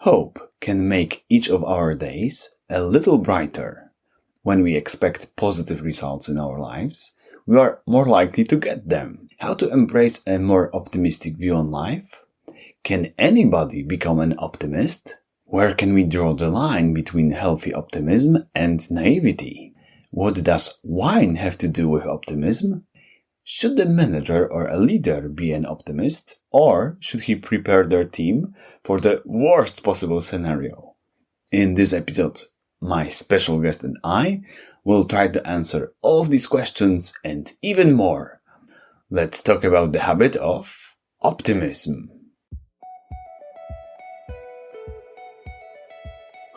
Hope can make each of our days a little brighter. When we expect positive results in our lives, we are more likely to get them. How to embrace a more optimistic view on life? Can anybody become an optimist? Where can we draw the line between healthy optimism and naivety? What does wine have to do with optimism? Should a manager or a leader be an optimist, or should he prepare their team for the worst possible scenario? In this episode, my special guest and I will try to answer all of these questions and even more. Let's talk about the habit of optimism.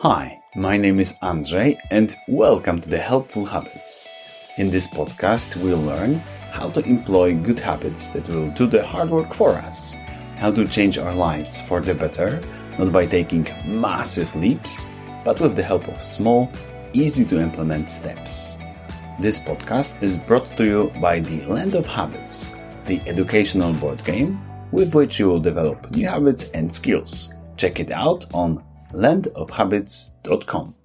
Hi, my name is Andrzej and welcome to the Helpful Habits. In this podcast, we'll learn how to employ good habits that will do the hard work for us, how to change our lives for the better, not by taking massive leaps, but with the help of small, easy to implement steps. This podcast is brought to you by the Land of Habits, the educational board game with which you will develop new habits and skills. Check it out on landofhabits.com.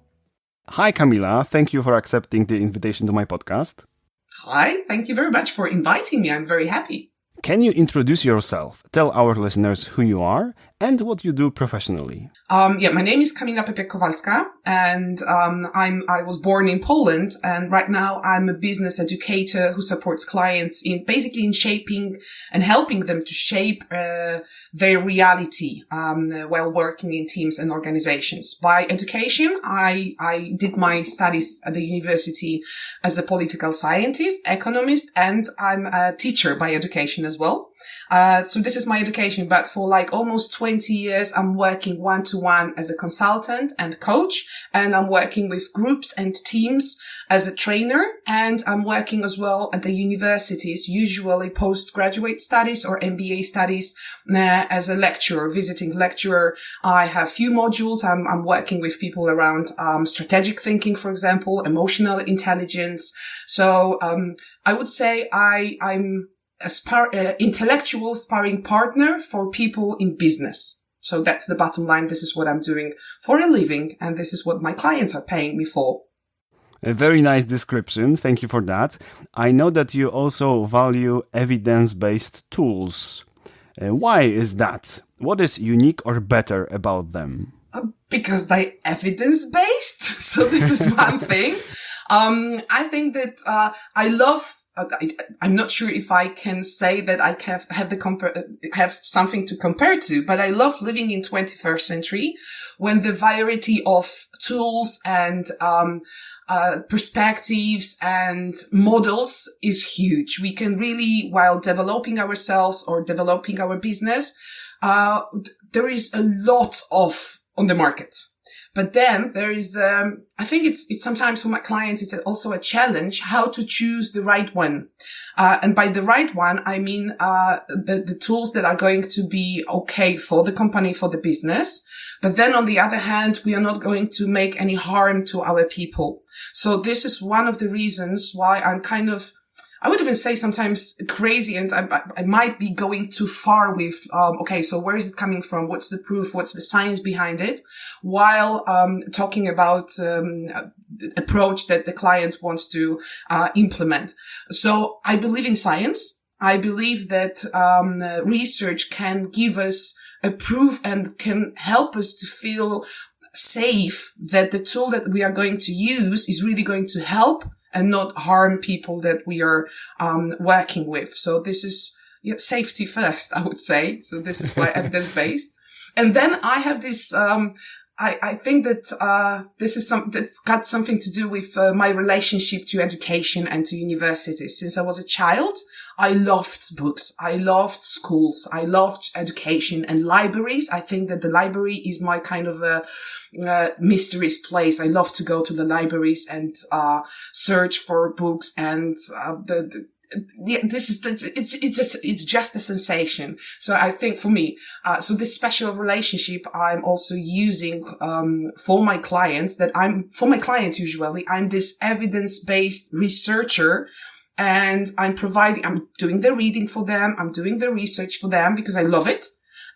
Hi Kamila, thank you for accepting the invitation to my podcast. Hi, thank you very much for inviting me. I'm very happy. Can you introduce yourself? Tell our listeners who you are and what you do professionally. My name is Kamila Pepiak-Kowalska and I was born in Poland, and right now I'm a business educator who supports clients in shaping and helping them to shape their reality while working in teams and organizations. By education, I did my studies at the university as a political scientist, economist, and I'm a teacher by education as well. So this is my education, but for like almost 20 years, I'm working one-to-one as a consultant and coach, and I'm working with groups and teams as a trainer, and I'm working as well at the universities, usually postgraduate studies or MBA studies, as a lecturer, visiting lecturer. I have few modules. I'm working with people around strategic thinking, for example, emotional intelligence. So I would say I'm intellectual sparring partner for people in business. So that's the bottom line. This is what I'm doing for a living, and this is what my clients are paying me for. A very nice description. Thank you for that. I know that you also value evidence-based tools. Why is that? What is unique or better about them? Because they're evidence-based. So this is one thing. I think that I'm not sure if I can say that I have something to compare to, but I love living in 21st century when the variety of tools and perspectives and models is huge. We can really, while developing ourselves or developing our business, there is a lot on the market. But then there is, I think it's sometimes for my clients, it's also a challenge how to choose the right one. And by the right one, I mean, the tools that are going to be okay for the company, for the business. But then on the other hand, we are not going to make any harm to our people. So this is one of the reasons why I'm kind of, I would even say sometimes crazy, and I might be going too far with, so where is it coming from? What's the proof? What's the science behind it? While, talking about, approach that the client wants to, implement. So I believe in science. I believe that, research can give us a proof and can help us to feel safe that the tool that we are going to use is really going to help and not harm people that we are working with. So this is safety first, I would say. So this is why evidence-based. And then I have this, I think that this is that's got something to do with my relationship to education and to universities. Since I was a child, I loved books. I loved schools. I loved education and libraries. I think that the library is my kind of a mysteries place. I love to go to the libraries and search for books, and it's just a sensation. So I think for me, so this special relationship I'm also using for my clients. Usually I'm this evidence-based researcher. And I'm doing the reading for them. I'm doing the research for them because I love it.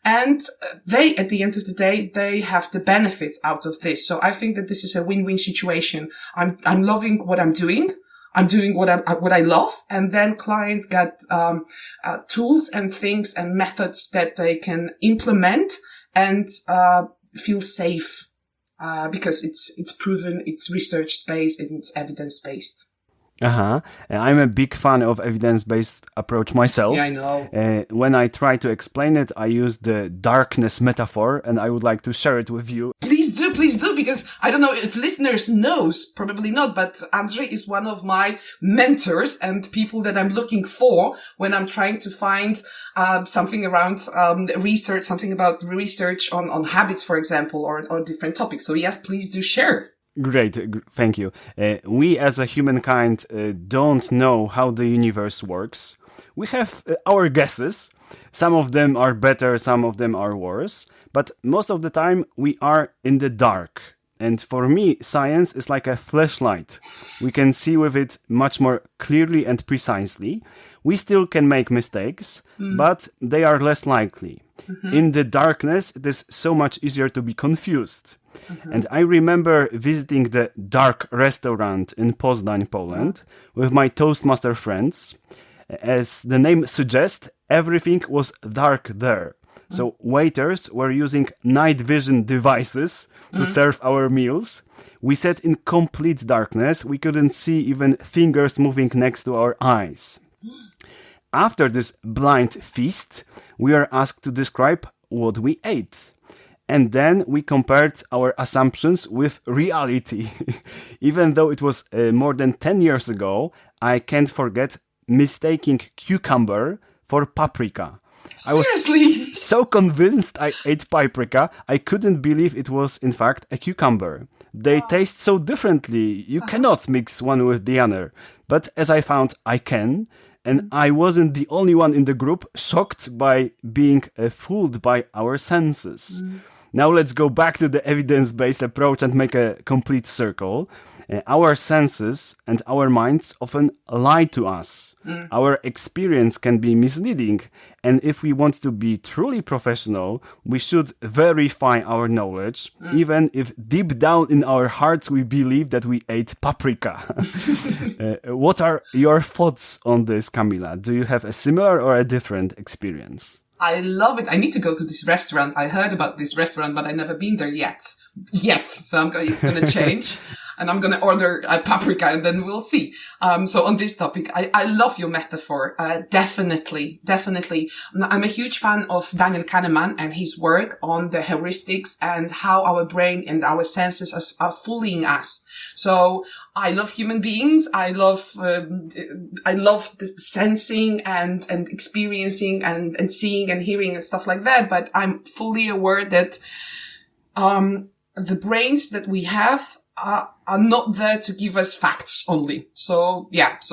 And they, at the end of the day, they have the benefits out of this. So I think that this is a win-win situation. I'm loving what I'm doing. I'm doing what I love. And then clients get, tools and things and methods that they can implement and, feel safe, because it's proven, it's research-based, and it's evidence-based. I'm a big fan of evidence-based approach myself. Yeah, I know. When I try to explain it, I use the darkness metaphor, and I would like to share it with you. Please do, because I don't know if listeners knows, probably not, but Andrzej is one of my mentors and people that I'm looking for when I'm trying to find something around research, something about research on habits, for example, or different topics. So yes, please do share. Great, thank you. We as a humankind don't know how the universe works. We have our guesses. Some of them are better, some of them are worse. But most of the time we are in the dark. And for me, science is like a flashlight. We can see with it much more clearly and precisely. We still can make mistakes, but they are less likely. In the darkness, it is so much easier to be confused. And I remember visiting the dark restaurant in Poznań, Poland, with my Toastmaster friends. As the name suggests, everything was dark there. So waiters were using night vision devices to serve our meals. We sat in complete darkness. We couldn't see even fingers moving next to our eyes. After this blind feast, we were asked to describe what we ate. And then we compared our assumptions with reality. Even though it was more than 10 years ago, I can't forget mistaking cucumber for paprika. Seriously? I was so convinced I ate paprika, I couldn't believe it was in fact a cucumber. They taste so differently, you cannot mix one with the other. But as I found, I can. And I wasn't the only one in the group shocked by being fooled by our senses. Now let's go back to the evidence-based approach and make a complete circle. Our senses and our minds often lie to us. Our experience can be misleading. And if we want to be truly professional, we should verify our knowledge, even if deep down in our hearts we believe that we ate paprika. What are your thoughts on this, Kamila? Do you have a similar or a different experience? I love it. I need to go to this restaurant. I heard about this restaurant, but I've never been there yet. So it's going to change. And I'm going to order a paprika and then we'll see. So on this topic, I love your metaphor. Definitely. I'm a huge fan of Daniel Kahneman and his work on the heuristics and how our brain and our senses are fooling us. So I love human beings. I love the sensing and experiencing and seeing and hearing and stuff like that. But I'm fully aware that, the brains that we have are not there to give us facts only. So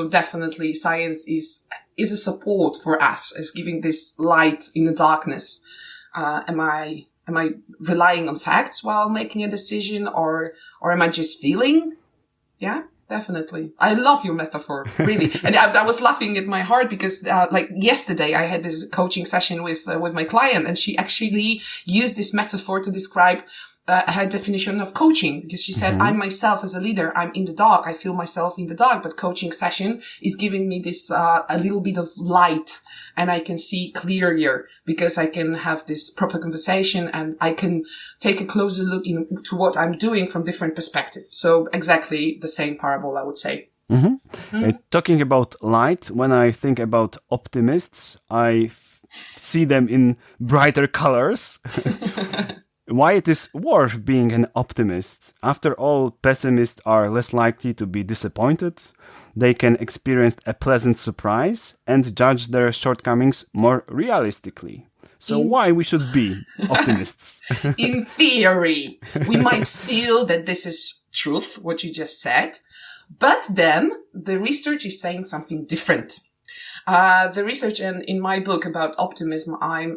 definitely science is a support for us as giving this light in the darkness. Am I relying on facts while making a decision or am I just feeling? Yeah, definitely. I love your metaphor, really. And I was laughing at my heart because, like yesterday I had this coaching session with my client and she actually used this metaphor to describe her definition of coaching, because she said, I'm myself as a leader, I'm in the dark. I feel myself in the dark, but coaching session is giving me this, a little bit of light and I can see clearer because I can have this proper conversation and I can take a closer look into what I'm doing from different perspectives. So exactly the same parable, I would say. Talking about light, when I think about optimists, I see them in brighter colors. Why it is worth being an optimist? After all, pessimists are less likely to be disappointed. They can experience a pleasant surprise and judge their shortcomings more realistically. So why we should be optimists? In theory, we might feel that this is truth, what you just said, but then the research is saying something different. The research in my book about optimism, while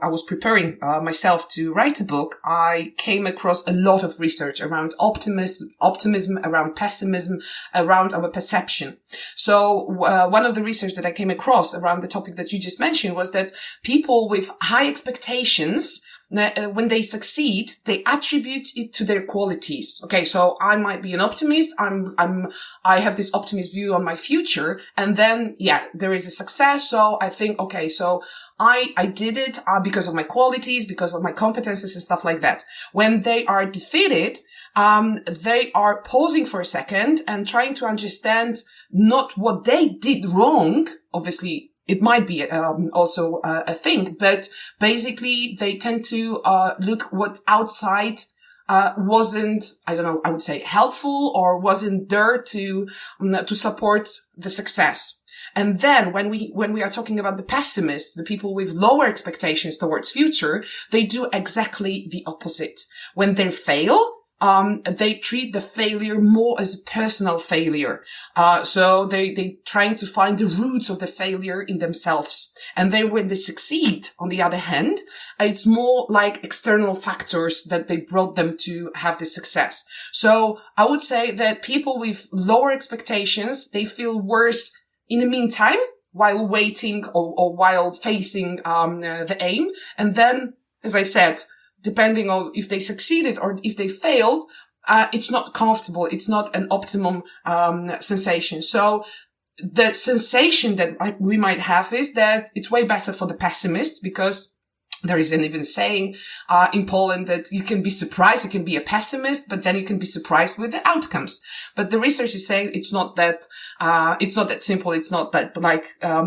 I was preparing myself to write a book, I came across a lot of research around optimism, around pessimism, around our perception. So one of the research that I came across around the topic that you just mentioned was that people with high expectations, when they succeed, they attribute it to their qualities. Okay, so I might be an optimist. I have this optimist view on my future, and then there is a success. So I think, okay, so I did it because of my qualities, because of my competences and stuff like that. When they are defeated, they are pausing for a second and trying to understand not what they did wrong, obviously. It might be also a thing, but basically they tend to look what outside wasn't, I don't know, I would say helpful or wasn't there to support the success. And then when we are talking about the pessimists, the people with lower expectations towards future, they do exactly the opposite. When they fail, they treat the failure more as a personal failure. So they trying to find the roots of the failure in themselves. And then when they succeed, on the other hand, it's more like external factors that they brought them to have this success. So I would say that people with lower expectations, they feel worse in the meantime while waiting or while facing, the aim. And then, as I said, depending on if they succeeded or if they failed, it's not comfortable. It's not an optimum sensation. So the sensation that we might have is that it's way better for the pessimists, because there is an even saying in Poland that you can be surprised, you can be a pessimist, but then you can be surprised with the outcomes. But the research is saying it's not that simple. It's not that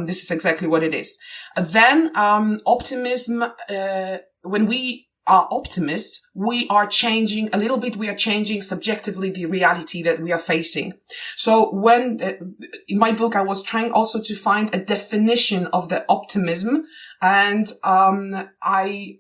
this is exactly what it is. Then optimism, when we are optimists, we are changing a little bit. We are changing subjectively the reality that we are facing. So when in my book, I was trying also to find a definition of the optimism, and I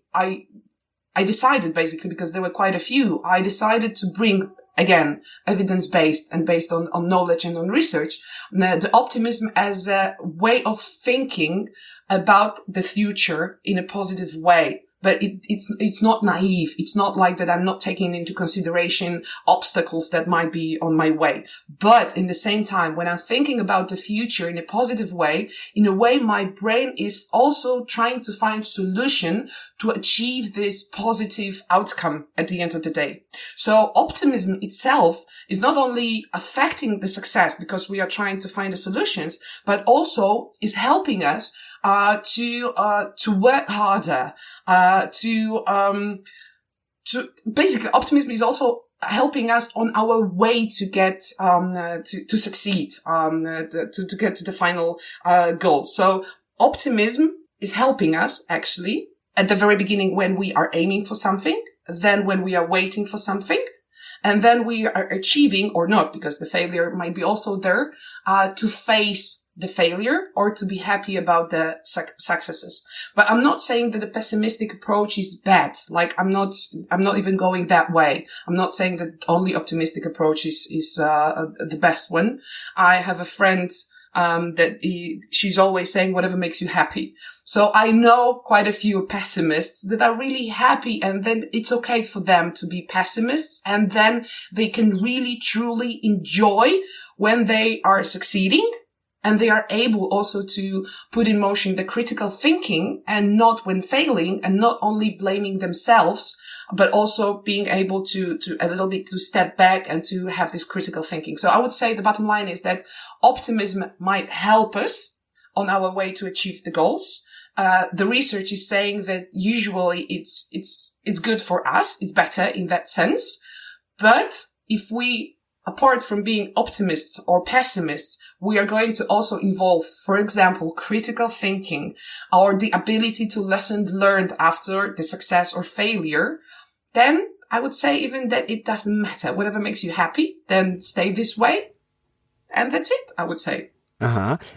decided, basically, because there were quite a few, I decided to bring, again, evidence-based and based on knowledge and on research, the optimism as a way of thinking about the future in a positive way. But it's not naive. It's not like that I'm not taking into consideration obstacles that might be on my way. But in the same time, when I'm thinking about the future in a positive way, in a way, my brain is also trying to find solution to achieve this positive outcome at the end of the day. So optimism itself is not only affecting the success because we are trying to find the solutions, but also is helping us to work harder, to basically optimism is also helping us on our way to get, to succeed, to get to the final, goal. So optimism is helping us actually at the very beginning when we are aiming for something, then when we are waiting for something, and then we are achieving or not, because the failure might be also there, to face the failure or to be happy about the successes. But I'm not saying that the pessimistic approach is bad. Like I'm not even going that way. I'm not saying that only optimistic approach is the best one. I have a friend, she's always saying whatever makes you happy. So I know quite a few pessimists that are really happy, and then it's okay for them to be pessimists, and then they can really truly enjoy when they are succeeding. And they are able also to put in motion the critical thinking, and not when failing, and not only blaming themselves, but also being able to a little bit to step back and to have this critical thinking. So I would say the bottom line is that optimism might help us on our way to achieve the goals. The research is saying that usually it's good for us. It's better in that sense. But if we, apart from being optimists or pessimists, we are going to also involve, for example, critical thinking or the ability to lesson learned after the success or failure, then I would say even that it doesn't matter. Whatever makes you happy, then stay this way. And that's it, I would say.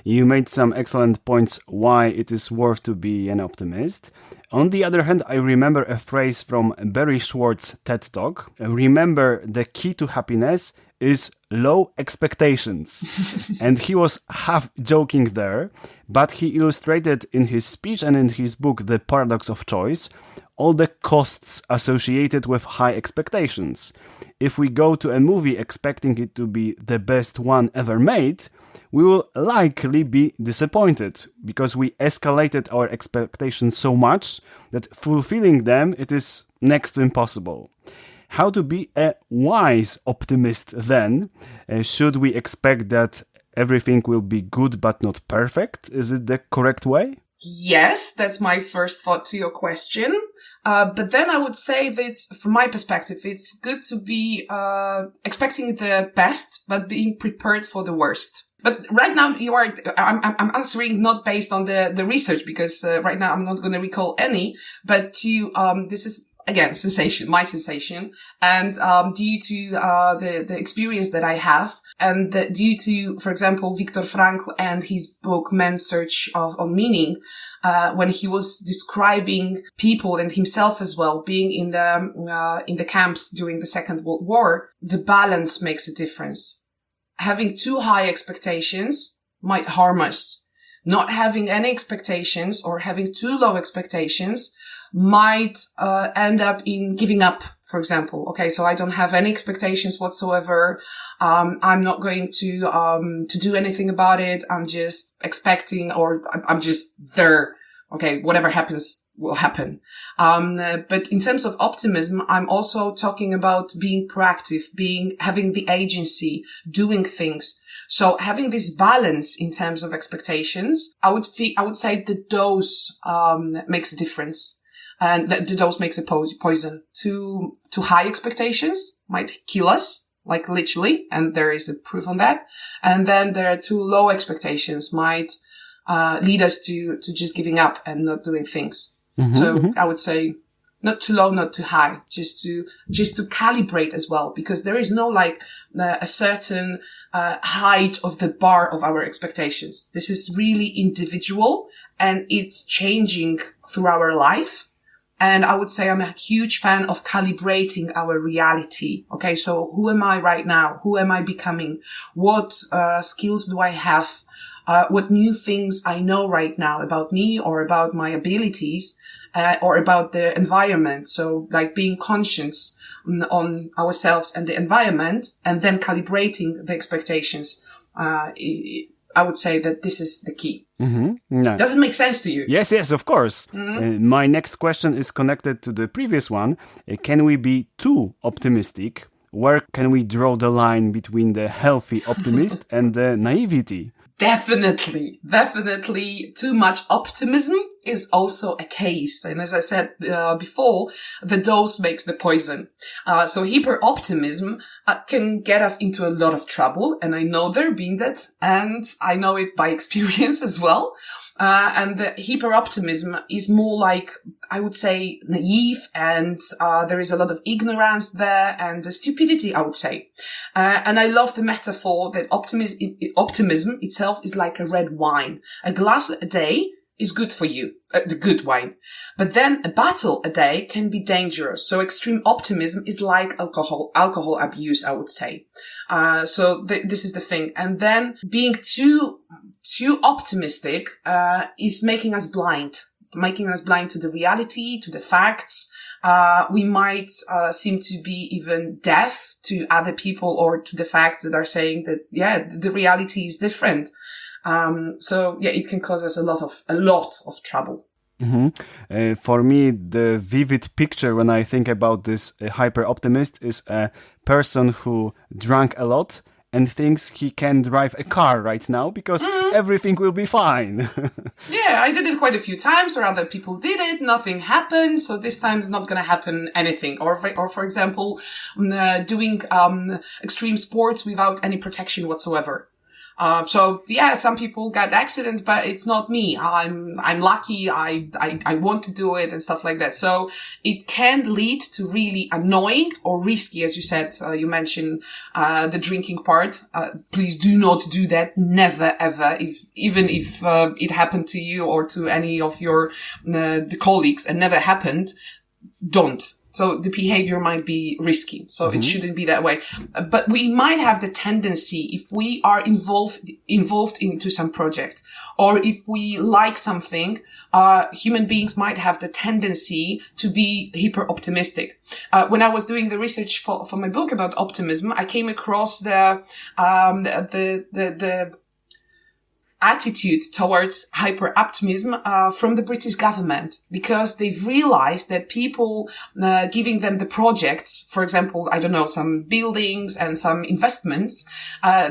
You made some excellent points why it is worth to be an optimist. On the other hand, I remember a phrase from Barry Schwartz's TED Talk. Remember, the key to happiness is low expectations. And he was half joking there, but he illustrated in his speech and in his book, The Paradox of Choice, all the costs associated with high expectations. If we go to a movie expecting it to be the best one ever made, we will likely be disappointed because we escalated our expectations so much that fulfilling them, it is next to impossible. How to be a wise optimist then? Should we expect that everything will be good but not perfect? Is it the correct way? Yes, that's my first thought to your question. But then I would say that from my perspective, it's good to be expecting the best, but being prepared for the worst. But right now I'm answering not based on the research because right now I'm not going to recall any, but this is again, my sensation. And, due to, the experience that I have and due to, for example, Viktor Frankl and his book, Man's Search on Meaning, when he was describing people and himself as well being in the camps during the Second World War, the balance makes a difference. Having too high expectations might harm us. Not having any expectations or having too low expectations might end up in giving up, for example. Okay, so I don't have any expectations whatsoever. I'm not going to do anything about it. I'm just expecting, or I'm just there. Okay, whatever happens will happen. But in terms of optimism, I'm also talking about being proactive, having the agency, doing things. So having this balance in terms of expectations, I would say the dose makes a difference. And the dose makes a poison. Too high expectations might kill us, like literally, and there is a proof on that. And then there are too low expectations might lead us to just giving up and not doing things. So I would say not too low, not too high, just to calibrate as well, because there is no a certain height of the bar of our expectations. This is really individual and it's changing through our life. And I would say I'm a huge fan of calibrating our reality. Okay, so who am I right now? Who am I becoming? What skills do I have? What new things I know right now about me or about my abilities or about the environment? So like being conscious on ourselves and the environment and then calibrating the expectations. I would say that this is the key. Nice. Does it make sense to you? Yes, of course. My next question is connected to the previous one. Can we be too optimistic? Where can we draw the line between the healthy optimist and the naivety? Definitely too much optimism is also a case. And as I said before, the dose makes the poison. So hyper-optimism can get us into a lot of trouble. And I know there been that, and I know it by experience as well. And the hyper-optimism is more like, I would say, naive, and there is a lot of ignorance there and stupidity, I would say. And I love the metaphor that optimism itself is like a red wine. A glass a day is good for you, the good wine. But then a bottle a day can be dangerous. So extreme optimism is like alcohol abuse, I would say. So this is the thing. And then being too optimistic, is making us blind to the reality, to the facts. We might, seem to be even deaf to other people or to the facts that are saying that, the reality is different. So it can cause us a lot of trouble. For me, the vivid picture when I think about this hyper-optimist is a person who drank a lot and thinks he can drive a car right now because everything will be fine. Yeah, I did it quite a few times, or other people did it, nothing happened, so this time is not going to happen anything. Or for example, doing extreme sports without any protection whatsoever. Some people got accidents, but it's not me. I'm lucky. I want to do it and stuff like that. So it can lead to really annoying or risky, as you said. You mentioned, the drinking part. Please do not do that. Never, ever. Even if it happened to you or to any of your, the colleagues and never happened, don't. So the behavior might be risky. So it shouldn't be that way. But we might have the tendency, if we are involved into some project, or if we like something, human beings might have the tendency to be hyper optimistic. When I was doing the research for my book about optimism, I came across the attitude towards hyper optimism from the British government, because they've realized that people giving them the projects, for example, I don't know, some buildings and some investments,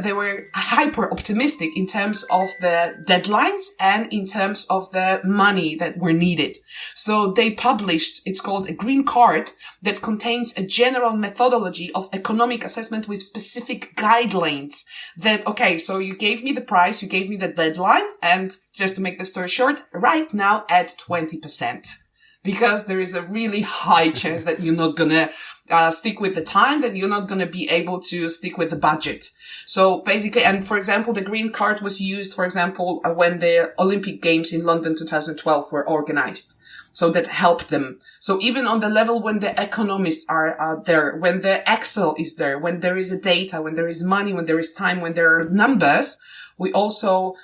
they were hyper optimistic in terms of the deadlines and in terms of the money that were needed. So they published, it's called a green card, that contains a general methodology of economic assessment with specific guidelines that, okay, so you gave me the price, you gave me the deadline, and just to make the story short, right now at 20%. Because there is a really high chance that you're not gonna stick with the time, that you're not gonna be able to stick with the budget. So basically, and for example, the green card was used, for example, when the Olympic Games in London 2012 were organized. So that helped them. So even on the level when the economists are there, when the Excel is there, when there is a data, when there is money, when there is time, when there are numbers, we also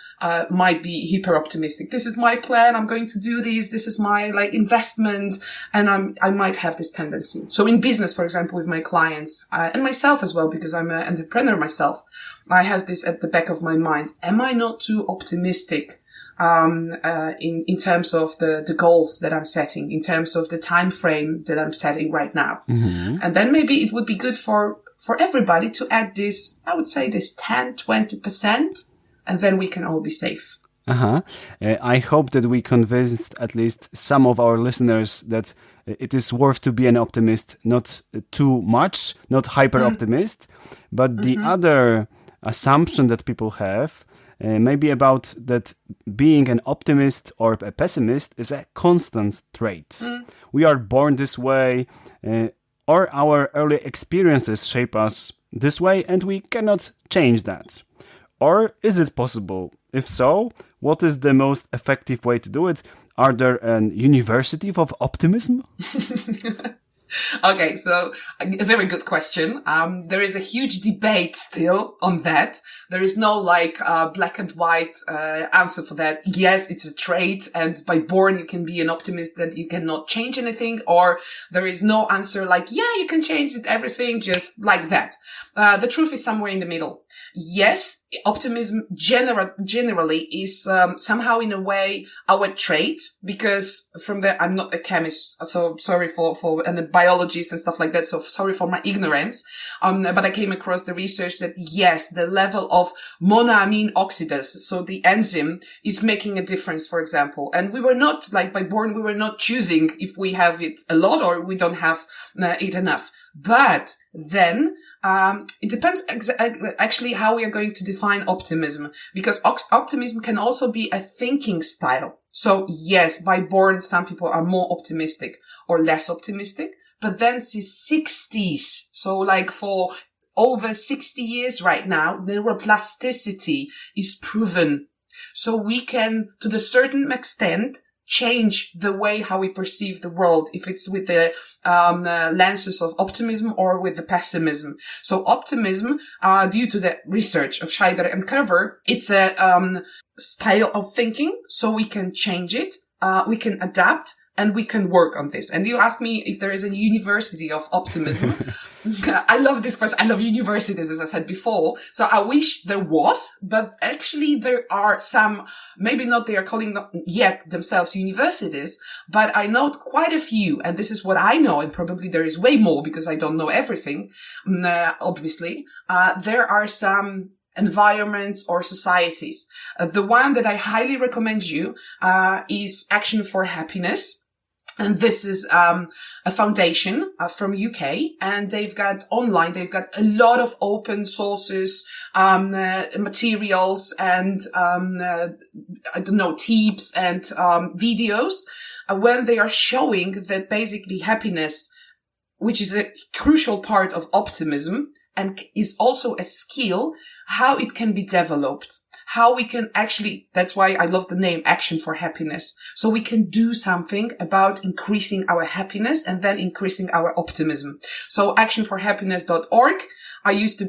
might be hyper optimistic. This is my plan. I'm going to do this. This is my investment. And I might have this tendency. So in business, for example, with my clients, and myself as well, because I'm an entrepreneur myself, I have this at the back of my mind. Am I not too optimistic? In terms of the goals that I'm setting, in terms of the time frame that I'm setting right now. Mm-hmm. And then maybe it would be good for everybody to add this, I would say this 10, 20%, and then we can all be safe. I hope that we convinced at least some of our listeners that it is worth to be an optimist, not too much, not hyper optimist, but the other assumption that people have maybe about that being an optimist or a pessimist is a constant trait. We are born this way, or our early experiences shape us this way, and we cannot change that. Or is it possible? If so, what is the most effective way to do it? Are there an university of optimism? Okay, so a very good question. There is a huge debate still on that. There is no black and white answer for that. Yes, it's a trait, and by born you can be an optimist that you cannot change anything, or there is no answer yeah, you can change everything just like that. The truth is somewhere in the middle. Yes, optimism generally is somehow in a way our trait, because I'm not a chemist, so sorry and a biologist and stuff like that, so sorry for my ignorance. But I came across the research that yes, the level of monoamine oxidase, so the enzyme, is making a difference, for example. And we were not, by born, we were not choosing if we have it a lot or we don't have it enough. But then, it depends actually how we are going to define optimism, because optimism can also be a thinking style. So yes, by born, some people are more optimistic or less optimistic, but then since 60s, so for over 60 years right now, neuroplasticity is proven. So we can, to the certain extent, change the way how we perceive the world, if it's with the lenses of optimism or with the pessimism. So optimism, due to the research of Scheider and Kerver, it's a style of thinking, so we can change it, we can adapt, and we can work on this. And you ask me if there is a university of optimism. I love this question. I love universities, as I said before. So I wish there was, but actually there are some, maybe not they are calling yet themselves universities, but I know quite a few, and this is what I know, and probably there is way more because I don't know everything, obviously. There are some environments or societies. The one that I highly recommend you is Action for Happiness. And this is a foundation from UK, and they've got a lot of open sources, materials and tips and videos when they are showing that basically happiness, which is a crucial part of optimism and is also a skill, how it can be developed. how we can actually, that's why I love the name Action for Happiness. So we can do something about increasing our happiness and then increasing our optimism. So actionforhappiness.org. I used to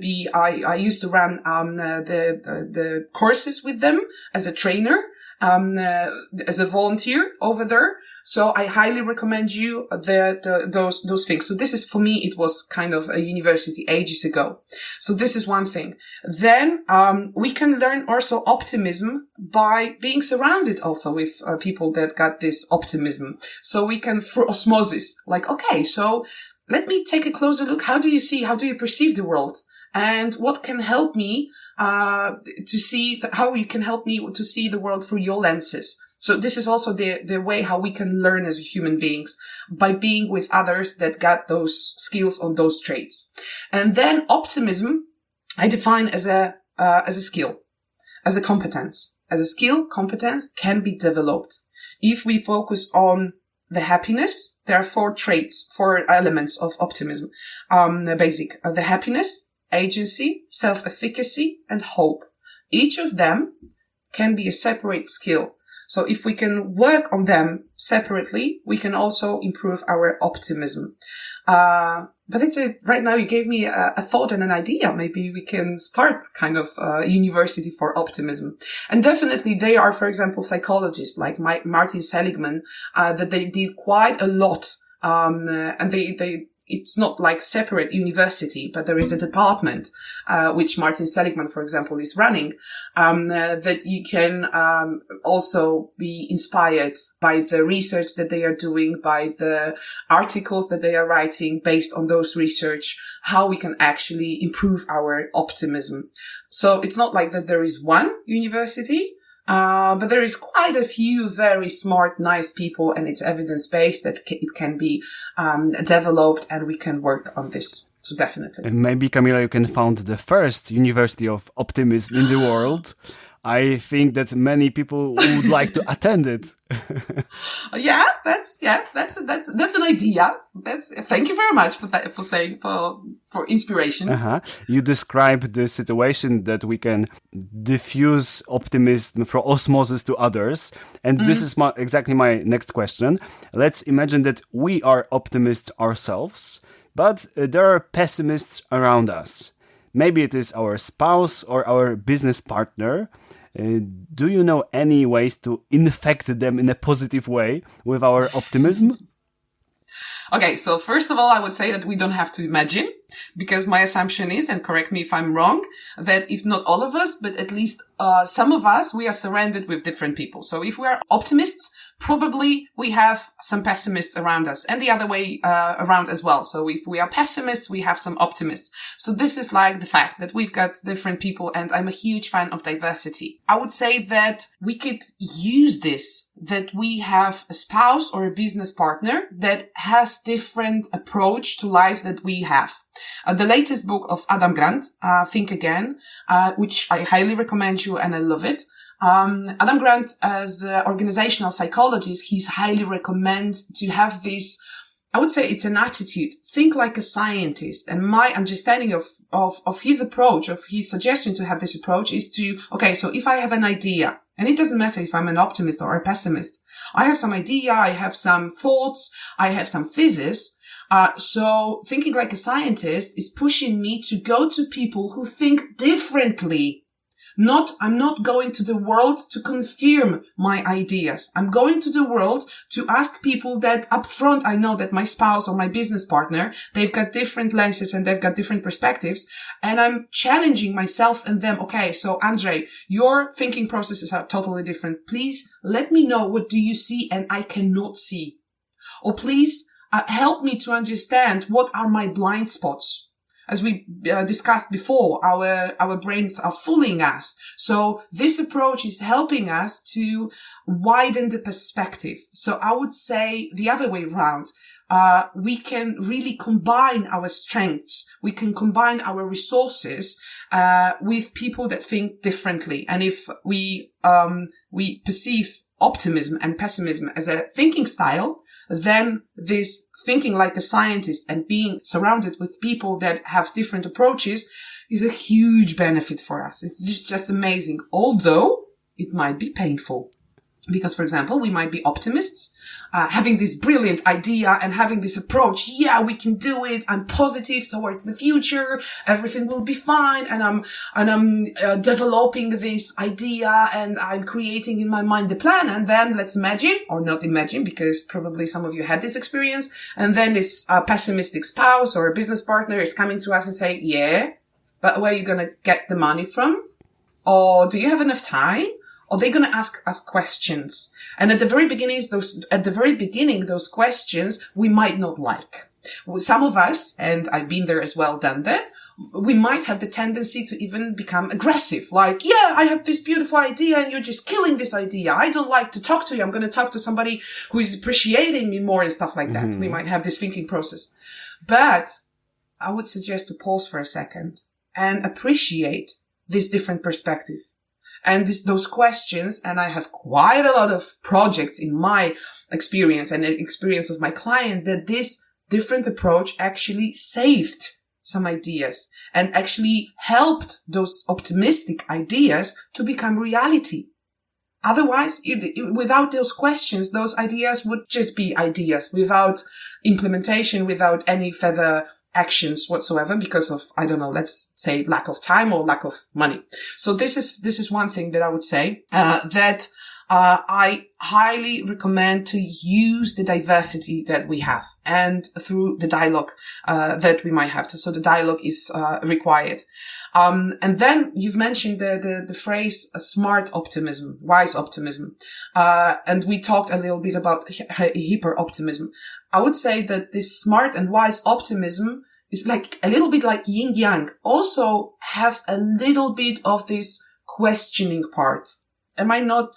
run, the courses with them as a trainer, as a volunteer over there. So I highly recommend you those things. So this is, for me, it was kind of a university ages ago. So this is one thing. Then, we can learn also optimism by being surrounded also with people that got this optimism. So we can, through osmosis, like, okay, so let me take a closer look. How do you perceive the world? And what can help me, how you can help me to see the world through your lenses. So this is also the way how we can learn as human beings, by being with others that got those skills on those traits. And then optimism, I define as a skill, as a competence. As a skill, competence can be developed. If we focus on the happiness, there are four elements of optimism. The happiness, agency, self-efficacy, and hope. Each of them can be a separate skill. So if we can work on them separately, we can also improve our optimism. But right now you gave me a thought and an idea. Maybe we can start kind of a university for optimism. And definitely they are, for example, psychologists like Martin Seligman, that they did quite a lot. And it's not like separate university, but there is a department, which Martin Seligman, for example, is running, that you can, also be inspired by the research that they are doing, by the articles that they are writing based on those research, how we can actually improve our optimism. So it's not like that there is one university, but there is quite a few very smart, nice people, and it's evidence-based that it can be developed, and we can work on this. So definitely. And maybe, Kamila, you can found the first University of Optimism in the world. I think that many people would like to attend it. That's an idea. Thank you very much for inspiration. You described the situation that we can diffuse optimism through osmosis to others. And this is exactly my next question. Let's imagine that we are optimists ourselves, but there are pessimists around us. Maybe it is our spouse or our business partner. Do you know any ways to infect them in a positive way with our optimism? Okay, so first of all, I would say that we don't have to imagine, because my assumption is, and correct me if I'm wrong, that if not all of us, but at least some of us, we are surrounded with different people. So if we are optimists, probably we have some pessimists around us, and the other way around as well. So if we are pessimists, we have some optimists. So this is like the fact that we've got different people, and I'm a huge fan of diversity. I would say that we could use this, that we have a spouse or a business partner that has different approach to life that we have. The latest book of Adam Grant, Think Again, which I highly recommend you, and I love it. Adam Grant, as an organizational psychologist, he's highly recommends to have this, I would say it's an attitude, think like a scientist. And my understanding of his approach, of his suggestion to have this approach is to, okay, so if I have an idea, and it doesn't matter if I'm an optimist or a pessimist, I have some idea, I have some thoughts, I have some thesis. So thinking like a scientist is pushing me to go to people who think differently. I'm not going to the world to confirm my ideas. I'm going to the world to ask people that up front, I know that my spouse or my business partner, they've got different lenses and they've got different perspectives. And I'm challenging myself and them. Okay, so Andrei, your thinking processes are totally different. Please let me know, what do you see and I cannot see? Or please help me to understand what are my blind spots. As we discussed before, our brains are fooling us. So this approach is helping us to widen the perspective. So I would say the other way around. We can really combine our strengths. We can combine our resources, with people that think differently. And if we perceive optimism and pessimism as a thinking style, then this thinking like a scientist and being surrounded with people that have different approaches is a huge benefit for us. It's just amazing. Although it might be painful. Because, for example, we might be optimists, having this brilliant idea and having this approach. Yeah, we can do it. I'm positive towards the future. Everything will be fine. And I'm developing this idea and I'm creating in my mind the plan. And then let's imagine, or not imagine, because probably some of you had this experience. And then this pessimistic spouse or a business partner is coming to us and saying, yeah, but where are you going to get the money from? Or do you have enough time? Or they're going to ask us questions. And at the very beginning, those questions we might not like. Some of us, and I've been there as well, done that, we might have the tendency to even become aggressive. Like, yeah, I have this beautiful idea and you're just killing this idea. I don't like to talk to you. I'm going to talk to somebody who is appreciating me more and stuff like that. We might have this thinking process. But I would suggest to pause for a second and appreciate this different perspective. And those questions, and I have quite a lot of projects in my experience and the experience of my client, that this different approach actually saved some ideas and actually helped those optimistic ideas to become reality. Otherwise, without those questions, those ideas would just be ideas without implementation, without any further actions whatsoever because of, I don't know, let's say lack of time or lack of money. So this is one thing that I would say, that I highly recommend to use the diversity that we have and through the dialogue, that we might have to. So the dialogue is, required. And then you've mentioned the phrase smart optimism, wise optimism. And we talked a little bit about hyper optimism. I would say that this smart and wise optimism is like a little bit like yin yang. Also have a little bit of this questioning part. Am I not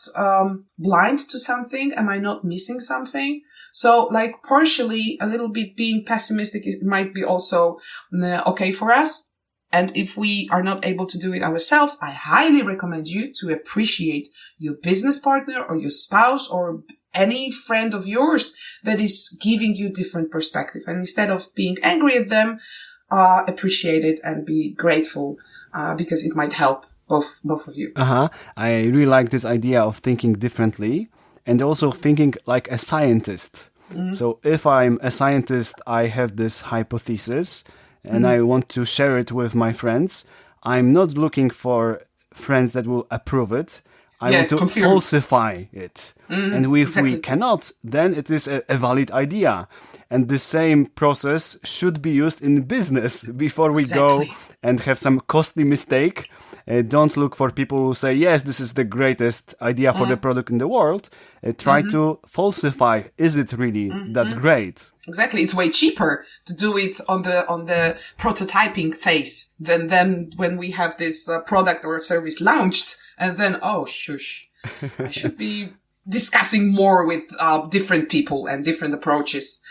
blind to something? Am I not missing something? So like partially a little bit being pessimistic, it might be also okay for us. And if we are not able to do it ourselves, I highly recommend you to appreciate your business partner or your spouse or any friend of yours that is giving you different perspective. And instead of being angry at them, appreciate it and be grateful, because it might help both of you. I really like this idea of thinking differently and also thinking like a scientist. So if I'm a scientist, I have this hypothesis and I want to share it with my friends. I'm not looking for friends that will approve it. I want to falsify it. And if we cannot, then it is a valid idea. And the same process should be used in business before we go and have some costly mistake. Don't look for people who say, yes, this is the greatest idea for the product in the world. Try to falsify. Is it really that great? Exactly. It's way cheaper to do it on the prototyping phase than when we have this product or service launched. And then, oh, shush, I should be discussing more with different people and different approaches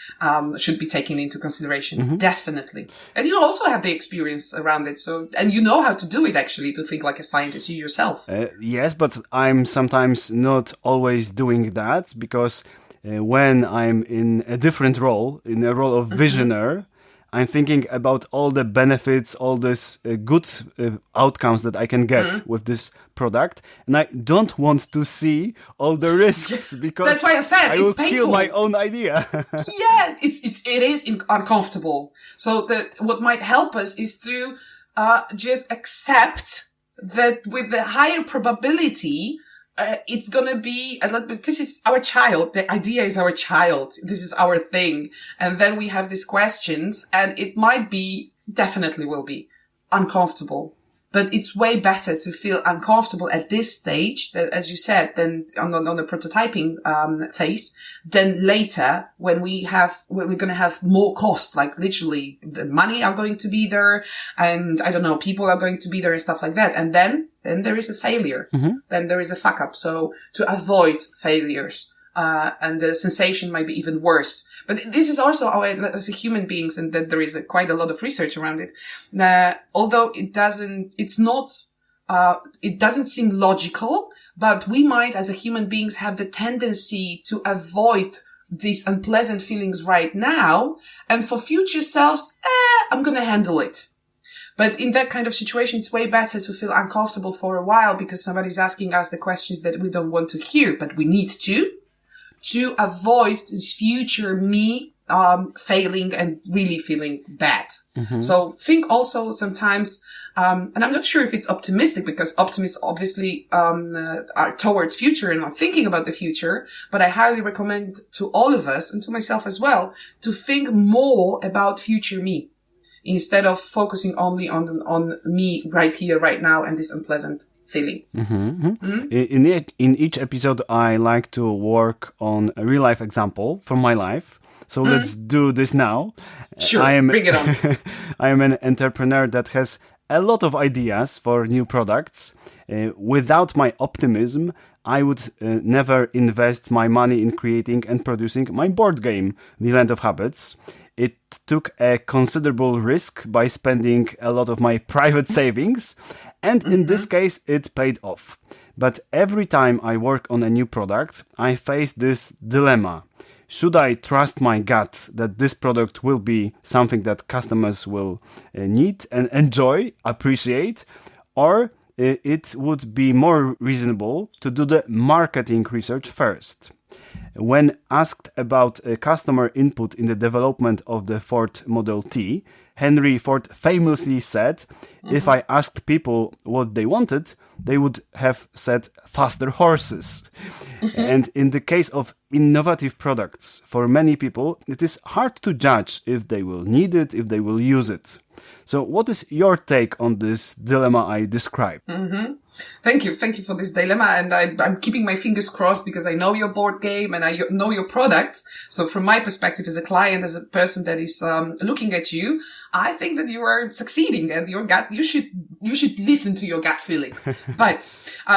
should be taken into consideration. Definitely. And you also have the experience around it. So, and you know how to do it actually, to think like a scientist you yourself. Yes, but I'm sometimes not always doing that because when I'm in a different role, in a role of visionary, I'm thinking about all the benefits, all these good outcomes that I can get with this product. And I don't want to see all the risks because that's why I said I it's will painful. kill my own idea. Yeah, it is uncomfortable. So what might help us is to just accept that with the higher probability, it's gonna be a little bit, because it's our child. The idea is our child. This is our thing. And then we have these questions and it might be, definitely will be uncomfortable, but it's way better to feel uncomfortable at this stage, as you said, than on the prototyping, phase, than later when we're going to have more costs, like literally the money are going to be there and I don't know, people are going to be there and stuff like that. And then there is a failure. Then there is a fuck up. So to avoid failures, and the sensation might be even worse. But this is also our, as a human beings, and that there is quite a lot of research around it. Although it doesn't seem logical, but we might, as a human beings, have the tendency to avoid these unpleasant feelings right now, and for future selves, I'm going to handle it. But in that kind of situation, it's way better to feel uncomfortable for a while because somebody's asking us the questions that we don't want to hear, but we need to avoid this future me failing and really feeling bad. Mm-hmm. So think also sometimes, and I'm not sure if it's optimistic because optimists obviously are towards future and are thinking about the future, but I highly recommend to all of us and to myself as well to think more about future me instead of focusing only on me right here, right now, and this unpleasant feeling. Mm-hmm. Mm-hmm. In each episode, I like to work on a real life example from my life. So let's do this now. Sure, bring it on. I am an entrepreneur that has a lot of ideas for new products. Without my optimism, I would never invest my money in creating and producing my board game, The Land of Habits. It took a considerable risk by spending a lot of my private savings, and in this case, it paid off. But every time I work on a new product, I face this dilemma. Should I trust my gut that this product will be something that customers will need and enjoy, appreciate, or it would be more reasonable to do the marketing research first? When asked about customer input in the development of the Ford Model T, Henry Ford famously said, if I asked people what they wanted, they would have said faster horses. And in the case of innovative products, for many people, it is hard to judge if they will need it, if they will use it. So what is your take on this dilemma I described? Mm-hmm. Thank you for this dilemma, and I'm keeping my fingers crossed because I know your board game and I know your products. So from my perspective as a client, as a person that is looking at you, I think that you are succeeding, and your gut, you should listen to your gut feelings. But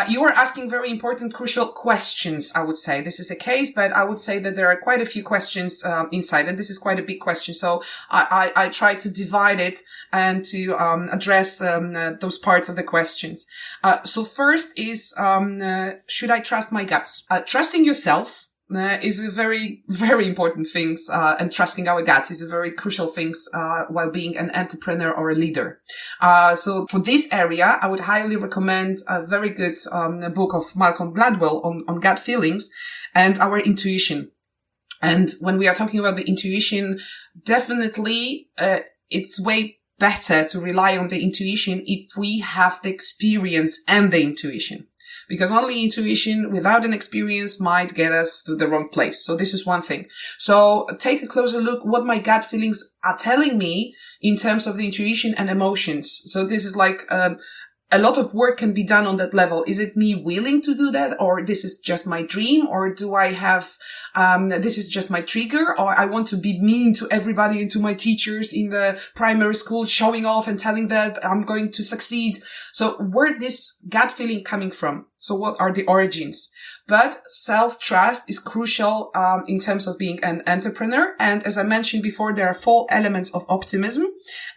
you are asking very important, crucial questions, I would say. This is a case, but I would say that there are quite a few questions inside, and this is quite a big question. So I try to divide it and to address those parts of the questions. So first is, should I trust my guts? Trusting yourself is a very, very important thing, and trusting our guts is a very crucial thing while being an entrepreneur or a leader. So for this area, I would highly recommend a very good book of Malcolm Gladwell on gut feelings and our intuition. And when we are talking about the intuition, definitely it's way better to rely on the intuition if we have the experience and the intuition. Because only intuition without an experience might get us to the wrong place. So this is one thing. So take a closer look what my gut feelings are telling me in terms of the intuition and emotions. So this is like a lot of work can be done on that level. Is it me willing to do that, or this is just my dream, or do I have this is just my trigger, or I want to be mean to everybody and to my teachers in the primary school, showing off and telling that I'm going to succeed. So where this gut feeling coming from? So what are the origins? But self-trust is crucial in terms of being an entrepreneur. And as I mentioned before, there are 4 elements of optimism.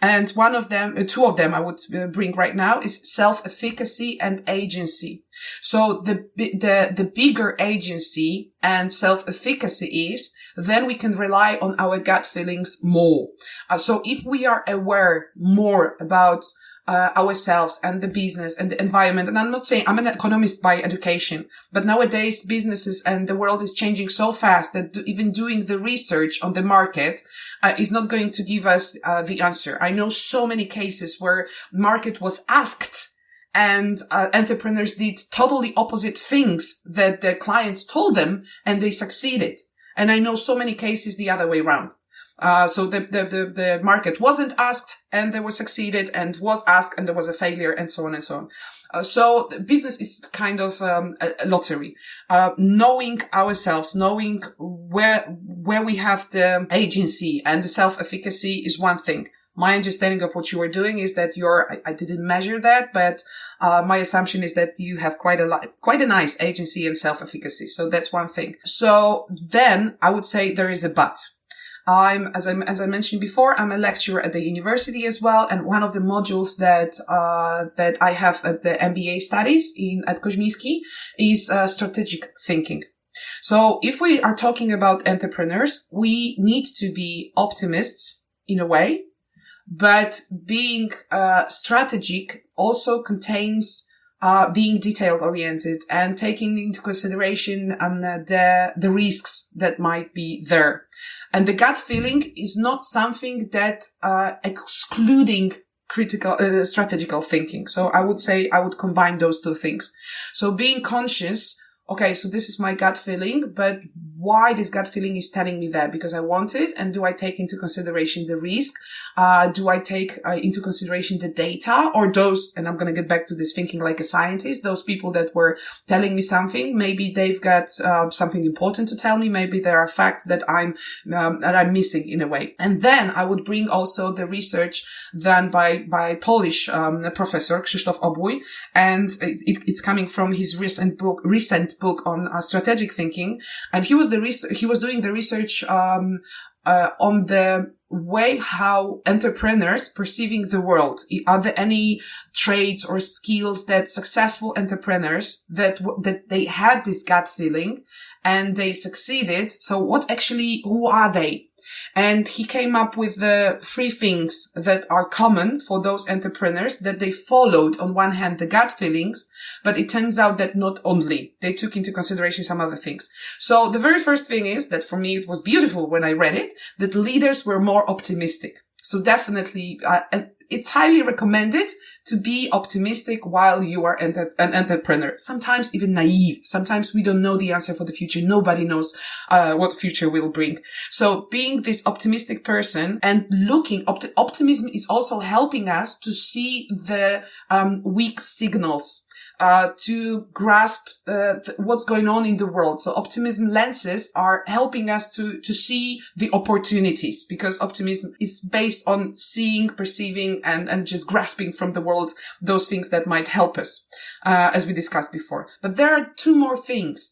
And one of them, 2 of them I would bring right now is self-efficacy and agency. So the bigger agency and self-efficacy is, then we can rely on our gut feelings more. So if we are aware more about ourselves and the business and the environment. And I'm not saying I'm an economist by education, but nowadays businesses and the world is changing so fast that even doing the research on the market is not going to give us the answer. I know so many cases where market was asked and entrepreneurs did totally opposite things that their clients told them, and they succeeded. And I know so many cases the other way around. So the market wasn't asked and they were succeeded, and was asked and there was a failure, and so on and so on. So the business is kind of a lottery. Knowing ourselves, knowing where we have the agency and the self-efficacy is one thing. My understanding of what you are doing is that I didn't measure that, but my assumption is that you have quite a nice agency and self-efficacy. So that's one thing. So then I would say there is a but. As I mentioned before, I'm a lecturer at the university as well. And one of the modules that I have at the MBA studies at Koźmiński is strategic thinking. So if we are talking about entrepreneurs, we need to be optimists in a way, but being strategic also contains being detail oriented and taking into consideration the risks that might be there. And the gut feeling is not something that excluding critical strategical thinking. So I would say I would combine those two things. So being conscious, okay, so this is my gut feeling, but why this gut feeling is telling me that? Because I want it. And do I take into consideration the risk? Do I take into consideration the data, or those, and I'm going to get back to this thinking like a scientist, those people that were telling me something, maybe they've got something important to tell me. Maybe there are facts that I'm missing in a way. And then I would bring also the research done by Polish professor Krzysztof Obój, and it's coming from his recent book on strategic thinking. And he was doing the research on the way how entrepreneurs perceiving the world. Are there any traits or skills that successful entrepreneurs that they had this gut feeling and they succeeded? So who are they? And he came up with the 3 things that are common for those entrepreneurs that they followed. On one hand, the gut feelings, but it turns out that not only. They took into consideration some other things. So the very first thing is that for me, it was beautiful when I read it, that leaders were more optimistic. So definitely, and it's highly recommended to be optimistic while you are an entrepreneur. Sometimes even naive. Sometimes we don't know the answer for the future. Nobody knows what the future will bring. So being this optimistic person and optimism is also helping us to see the weak signals. To grasp what's going on in the world. So optimism lenses are helping us to see the opportunities, because optimism is based on seeing, perceiving, and just grasping from the world those things that might help us, as we discussed before. But there are 2 more things.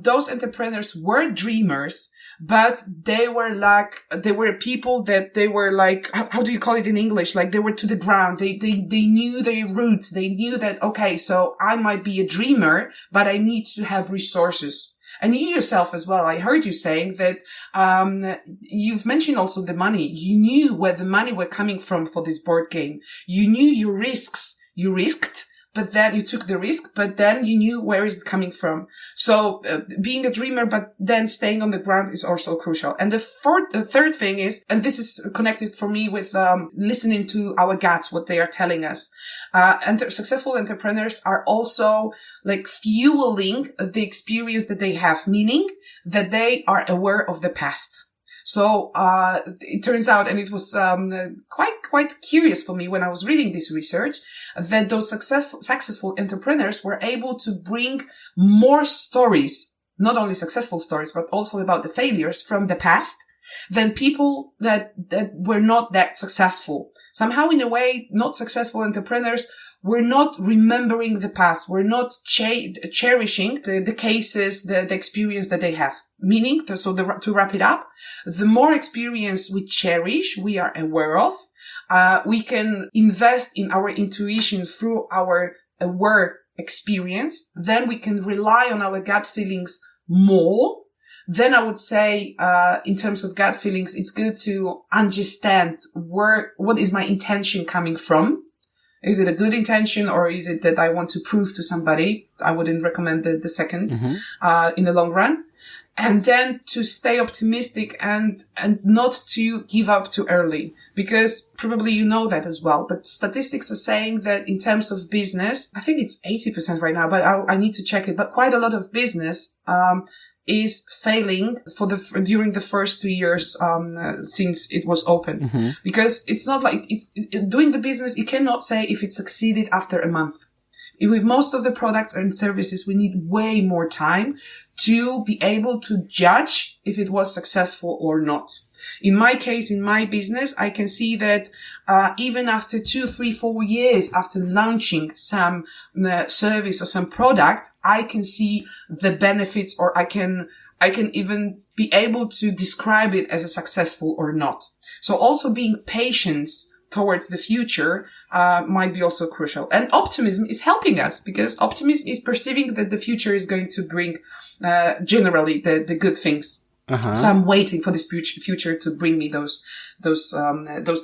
Those entrepreneurs were dreamers, but they were people that they were like, how do you call it in English? Like they were to the ground. They knew their roots. They knew that, okay, so I might be a dreamer, but I need to have resources. And you yourself as well, I heard you saying that, you've mentioned also the money. You knew where the money were coming from for this board game. You knew your risks. You risked, but then you took the risk, but then you knew where is it coming from. So being a dreamer, but then staying on the ground is also crucial. And the third thing is, and this is connected for me with listening to our guts, what they are telling us. And successful entrepreneurs are also like fueling the experience that they have, meaning that they are aware of the past. So, it turns out, and it was, quite curious for me when I was reading this research, that those successful entrepreneurs were able to bring more stories, not only successful stories, but also about the failures from the past than people that were not that successful. Somehow, in a way, not successful entrepreneurs were not remembering the past. We're not cherishing the cases, the experience that they have. Meaning, to wrap it up, the more experience we cherish, we are aware of, we can invest in our intuition through our aware experience. Then we can rely on our gut feelings more. Then I would say, in terms of gut feelings, it's good to understand what is my intention coming from. Is it a good intention, or is it that I want to prove to somebody? I wouldn't recommend the second, in the long run. And then to stay optimistic and not to give up too early, because probably you know that as well. But statistics are saying that in terms of business, I think it's 80% right now, but I need to check it. But quite a lot of business, is failing during the first 2 years, since it was open. Because it's not like doing the business, you cannot say if it succeeded after a month. With most of the products and services, we need way more time to be able to judge if it was successful or not. In my case, in my business, I can see that even after 2, 3, 4 years after launching some service or some product, I can see the benefits, or I can even be able to describe it as a successful or not. So also being patient towards the future might be also crucial. And optimism is helping us because optimism is perceiving that the future is going to bring generally the good things. So I'm waiting for this future to bring me those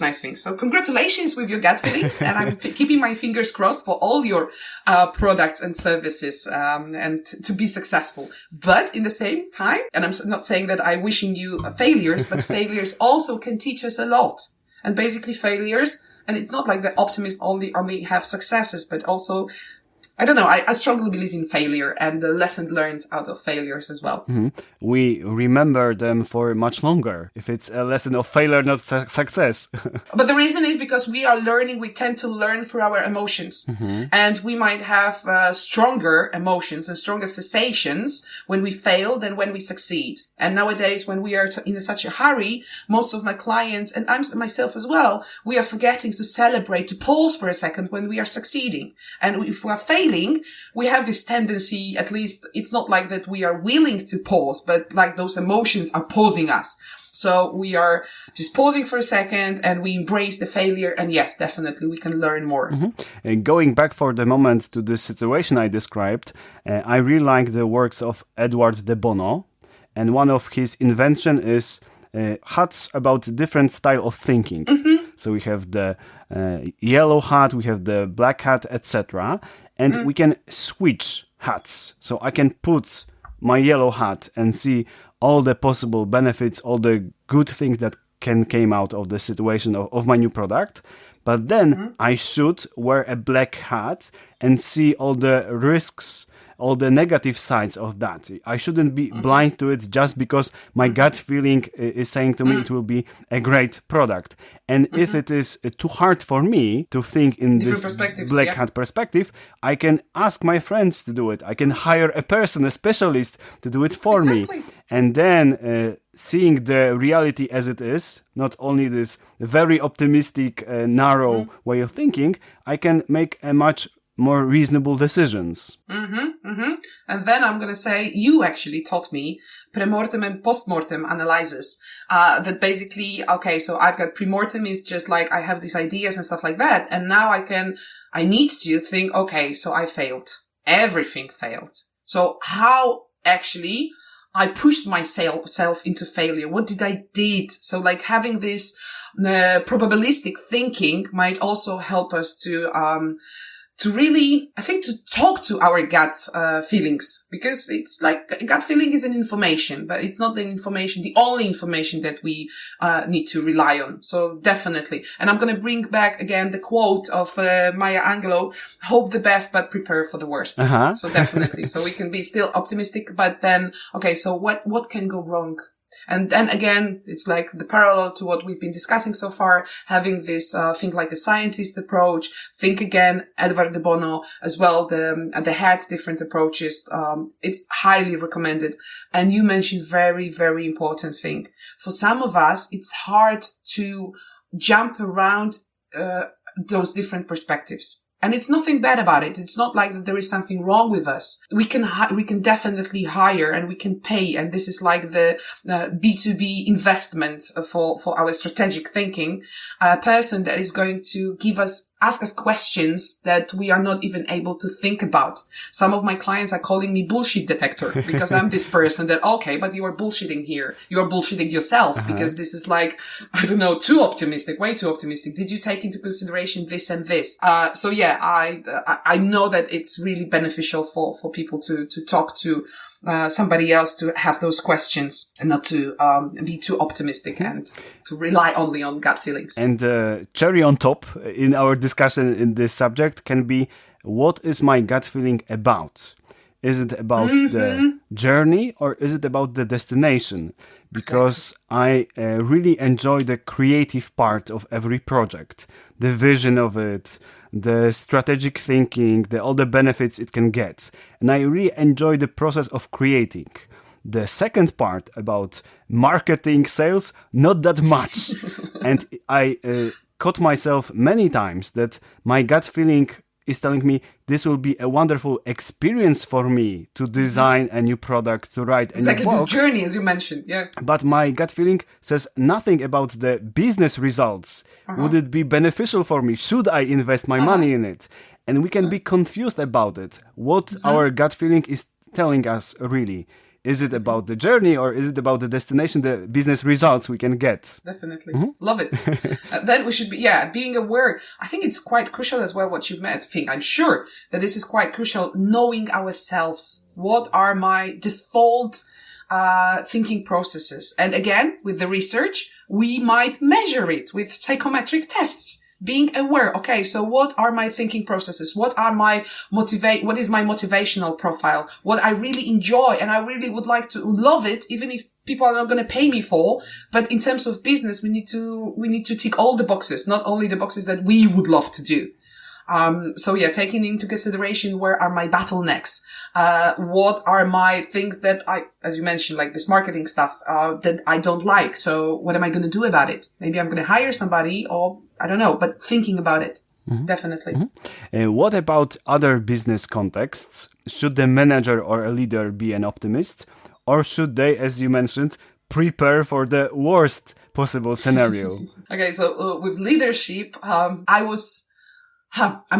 nice things. So congratulations with your gut feelings. And I'm keeping my fingers crossed for all your products and services, and to be successful. But in the same time, and I'm not saying that I'm wishing you failures, but failures also can teach us a lot. And basically failures, and it's not like the optimists only have successes, but also, I don't know, I strongly believe in failure and the lesson learned out of failures as well. We remember them for much longer if it's a lesson of failure, not success. But the reason is because we are learning, we tend to learn through our emotions. And we might have stronger emotions and stronger sensations when we fail than when we succeed. And nowadays, when we are in such a hurry, most of my clients, and I'm myself as well, we are forgetting to celebrate, to pause for a second when we are succeeding. And if we are failing, we have this tendency, at least it's not like that we are willing to pause, but like those emotions are pausing us. So we are just pausing for a second and we embrace the failure. And yes, definitely we can learn more. Going back for the moment to the situation I described, I really like the works of Edward de Bono. And one of his invention is hats about different style of thinking. So we have the yellow hat, we have the black hat, etc. And we can switch hats. So I can put my yellow hat and see all the possible benefits, all the good things that can came out of the situation of my new product. But then I should wear a black hat and see all the risks, all the negative sides of that. I shouldn't be blind to it just because my gut feeling is saying to me it will be a great product. And if it is too hard for me to think in this black hat perspective, I can ask my friends to do it. I can hire a person, a specialist to do it for me. And then seeing the reality as it is, not only this very optimistic, narrow way of thinking, I can make a much more reasonable decisions. And then I'm going to say, you actually taught me premortem and postmortem analysis. That basically, okay, so I've got premortem is just like I have these ideas and stuff like that. And now I need to think, okay, so I failed. Everything failed. So how actually I pushed myself into failure? What did I did? So like having this probabilistic thinking might also help us to really, I think, to talk to our gut feelings, because it's like gut feeling is an information, but it's not the only information that we need to rely on. So definitely. And I'm going to bring back again the quote of Maya Angelou, hope the best, but prepare for the worst. So definitely. So we can be still optimistic, but then, okay, so what can go wrong? And then again, it's like the parallel to what we've been discussing so far, having this think like a scientist approach, think again, Edward de Bono as well, the head's different approaches. It's highly recommended. And you mentioned very, very important thing. For some of us, it's hard to jump around those different perspectives. And it's nothing bad about it. It's not like that there is something wrong with us. We can definitely hire and we can pay. And this is like the B2B investment for our strategic thinking. A person that is going to ask us questions that we are not even able to think about. Some of my clients are calling me bullshit detector because I'm this person that, okay, but you are bullshitting here. You are bullshitting yourself because this is like, I don't know, too optimistic, way too optimistic. Did you take into consideration this and this? So yeah, I know that it's really beneficial for people to talk to somebody else, to have those questions and not to be too optimistic and to rely only on gut feelings. And cherry on top in our discussion in this subject can be, what is my gut feeling about? Is it about the journey or is it about the destination? Because I really enjoy the creative part of every project, the vision of it, the strategic thinking, all the benefits it can get. And I really enjoy the process of creating. The second part about marketing, sales, not that much. And I caught myself many times that my gut feeling is telling me this will be a wonderful experience for me to design a new product, to write a new book. Exactly, this journey, as you mentioned, yeah. But my gut feeling says nothing about the business results. Would it be beneficial for me? Should I invest my money in it? And we can be confused about it. What our gut feeling is telling us really. Is it about the journey or is it about the destination, the business results we can get? Definitely. Love it. Then we should be, being aware. I think it's quite crucial as well what you've met. I'm sure that this is quite crucial, knowing ourselves. What are my default thinking processes? And again, with the research, we might measure it with psychometric tests. Being aware, okay, so what are my thinking processes? What is my motivational profile? What I really enjoy and I really would like to love it, even if people are not going to pay me for. But in terms of business, we need to tick all the boxes, not only the boxes that we would love to do. Taking into consideration, where are my bottlenecks? What are my things that as you mentioned, like this marketing stuff, that I don't like. So what am I going to do about it? Maybe I'm going to hire somebody, or I don't know, but thinking about it. Definitely. What about other business contexts? Should the manager or a leader be an optimist? Or should they, as you mentioned, prepare for the worst possible scenario? Okay, so with leadership, I'm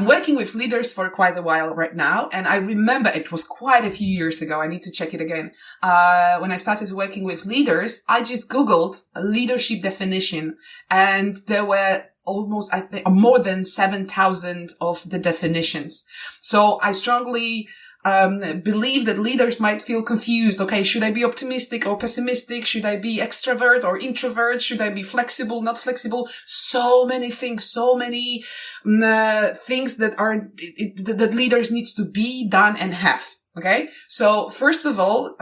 working with leaders for quite a while right now. And I remember it was quite a few years ago. I need to check it again. When I started working with leaders, I just Googled a leadership definition, and there were almost, I think, more than 7,000 of the definitions. So I strongly believe that leaders might feel confused. Okay, should I be optimistic or pessimistic? Should I be extrovert or introvert? Should I be flexible, not flexible? So many things, so many things that leaders needs to be, done, and have. Okay, so first of all,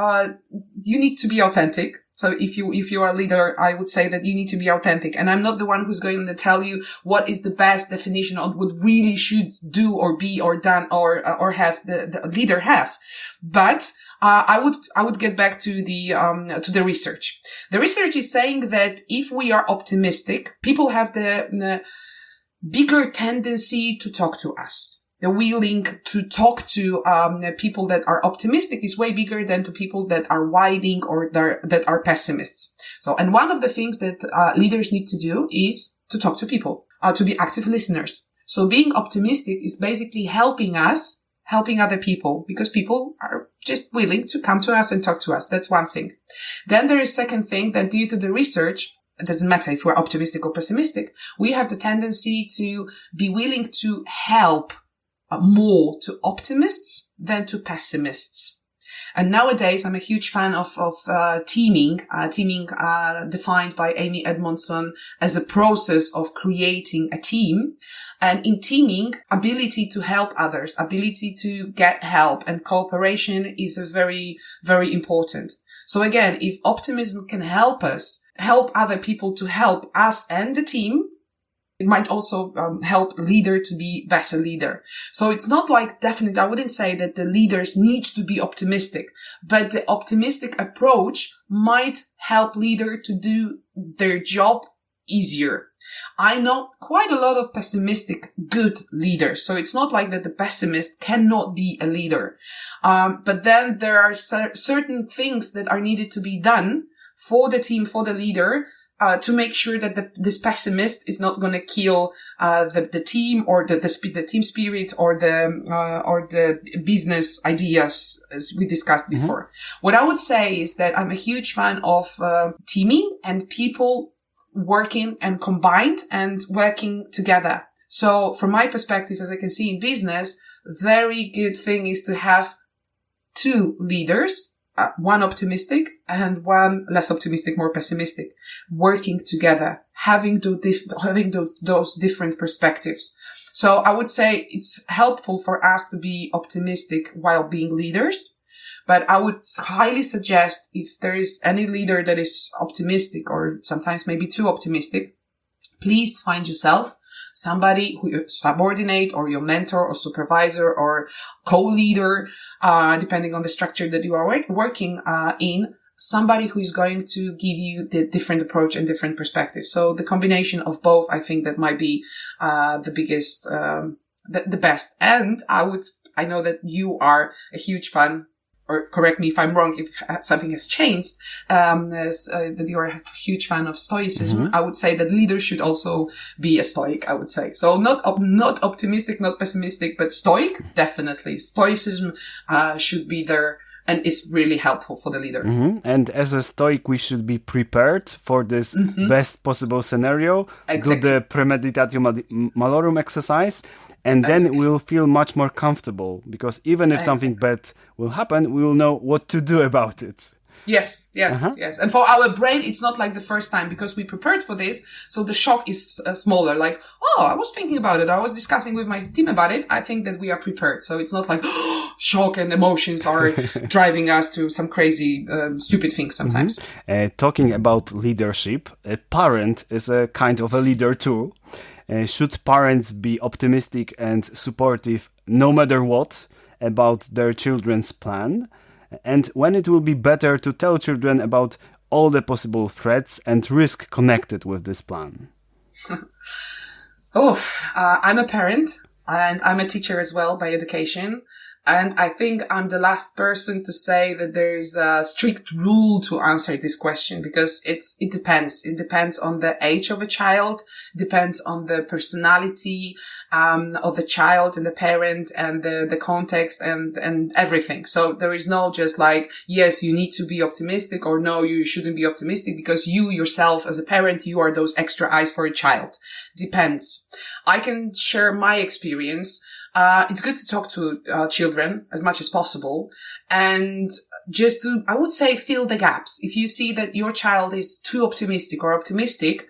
you need to be authentic. So if you are a leader, I would say that you need to be authentic. And I'm not the one who's going to tell you what is the best definition of what really should do or be or done or have the leader have. But I would get back to the research. The research is saying that if we are optimistic, people have the bigger tendency to talk to us. The willing to talk to people that are optimistic is way bigger than to people that are whining or that are pessimists. So, and one of the things that leaders need to do is to talk to people, to be active listeners. So being optimistic is basically helping other people, because people are just willing to come to us and talk to us. That's one thing. Then there is second thing, that due to the research, it doesn't matter if we're optimistic or pessimistic, we have the tendency to be willing to help more to optimists than to pessimists. And nowadays, I'm a huge fan of teaming defined by Amy Edmondson as a process of creating a team. And in teaming, ability to help others, ability to get help and cooperation is a very, very important. So again, if optimism can help us, help other people to help us and the team, it might also help leader to be better leader. So it's not like definitely, I wouldn't say that the leaders need to be optimistic, but the optimistic approach might help leader to do their job easier. I know quite a lot of pessimistic good leaders. So it's not like that the pessimist cannot be a leader. But then there are certain things that are needed to be done for the team, for the leader, to make sure that this pessimist is not going to kill the team or the team spirit or the business ideas, as we discussed before. What I would say is that I'm a huge fan of teaming and people working and combined and working together. So from my perspective, as I can see in business, very good thing is to have two leaders, one optimistic and one less optimistic, more pessimistic, working together, having those different perspectives. So I would say it's helpful for us to be optimistic while being leaders. But I would highly suggest, if there is any leader that is optimistic or sometimes maybe too optimistic, please find yourself somebody who you subordinate, or your mentor or supervisor or co-leader, depending on the structure that you are working in, somebody who is going to give you the different approach and different perspective. So the combination of both, I think that might be the biggest the best. And I know that you are a huge fan, or correct me if I'm wrong, if something has changed, that you are a huge fan of Stoicism. I would say that leaders should also be a Stoic, I would say. So not optimistic, not pessimistic, but Stoic, definitely. Stoicism, should be there and is really helpful for the leader. And as a Stoic, we should be prepared for this best possible scenario. Exactly. Do the premeditatio malorum exercise. And then we'll feel much more comfortable, because even if something bad will happen, we will know what to do about it. Yes. And for our brain, it's not like the first time, because we prepared for this. So the shock is smaller. Like, I was thinking about it. I was discussing with my team about it. I think that we are prepared. So it's not like shock and emotions are driving us to some crazy, stupid things sometimes. Talking about leadership, a parent is a kind of a leader too. Should parents be optimistic and supportive no matter what about their children's plan? And when it will be better to tell children about all the possible threats and risk connected with this plan? I'm a parent and I'm a teacher as well by education. And I think I'm the last person to say that there is a strict rule to answer this question, because it depends. It depends on the age of a child, depends on the personality, of the child and the parent and the context and everything. So there is no just like, yes, you need to be optimistic, or no, you shouldn't be optimistic, because you yourself as a parent, you are those extra eyes for a child. Depends. I can share my experience. It's good to talk to children as much as possible, and just to, I would say, fill the gaps. If you see that your child is too optimistic or optimistic,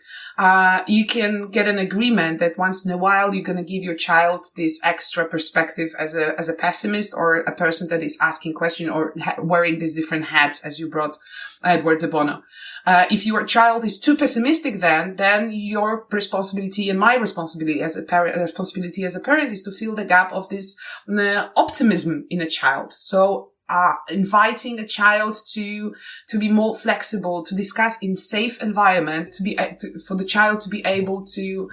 you can get an agreement that once in a while you're going to give your child this extra perspective as a pessimist, or a person that is asking questions, or wearing these different hats, as you brought Edward de Bono. If your child is too pessimistic, then your responsibility and my responsibility as a parent is to fill the gap of this optimism in a child. So, inviting a child to be more flexible, to discuss in safe environment, for the child to be able to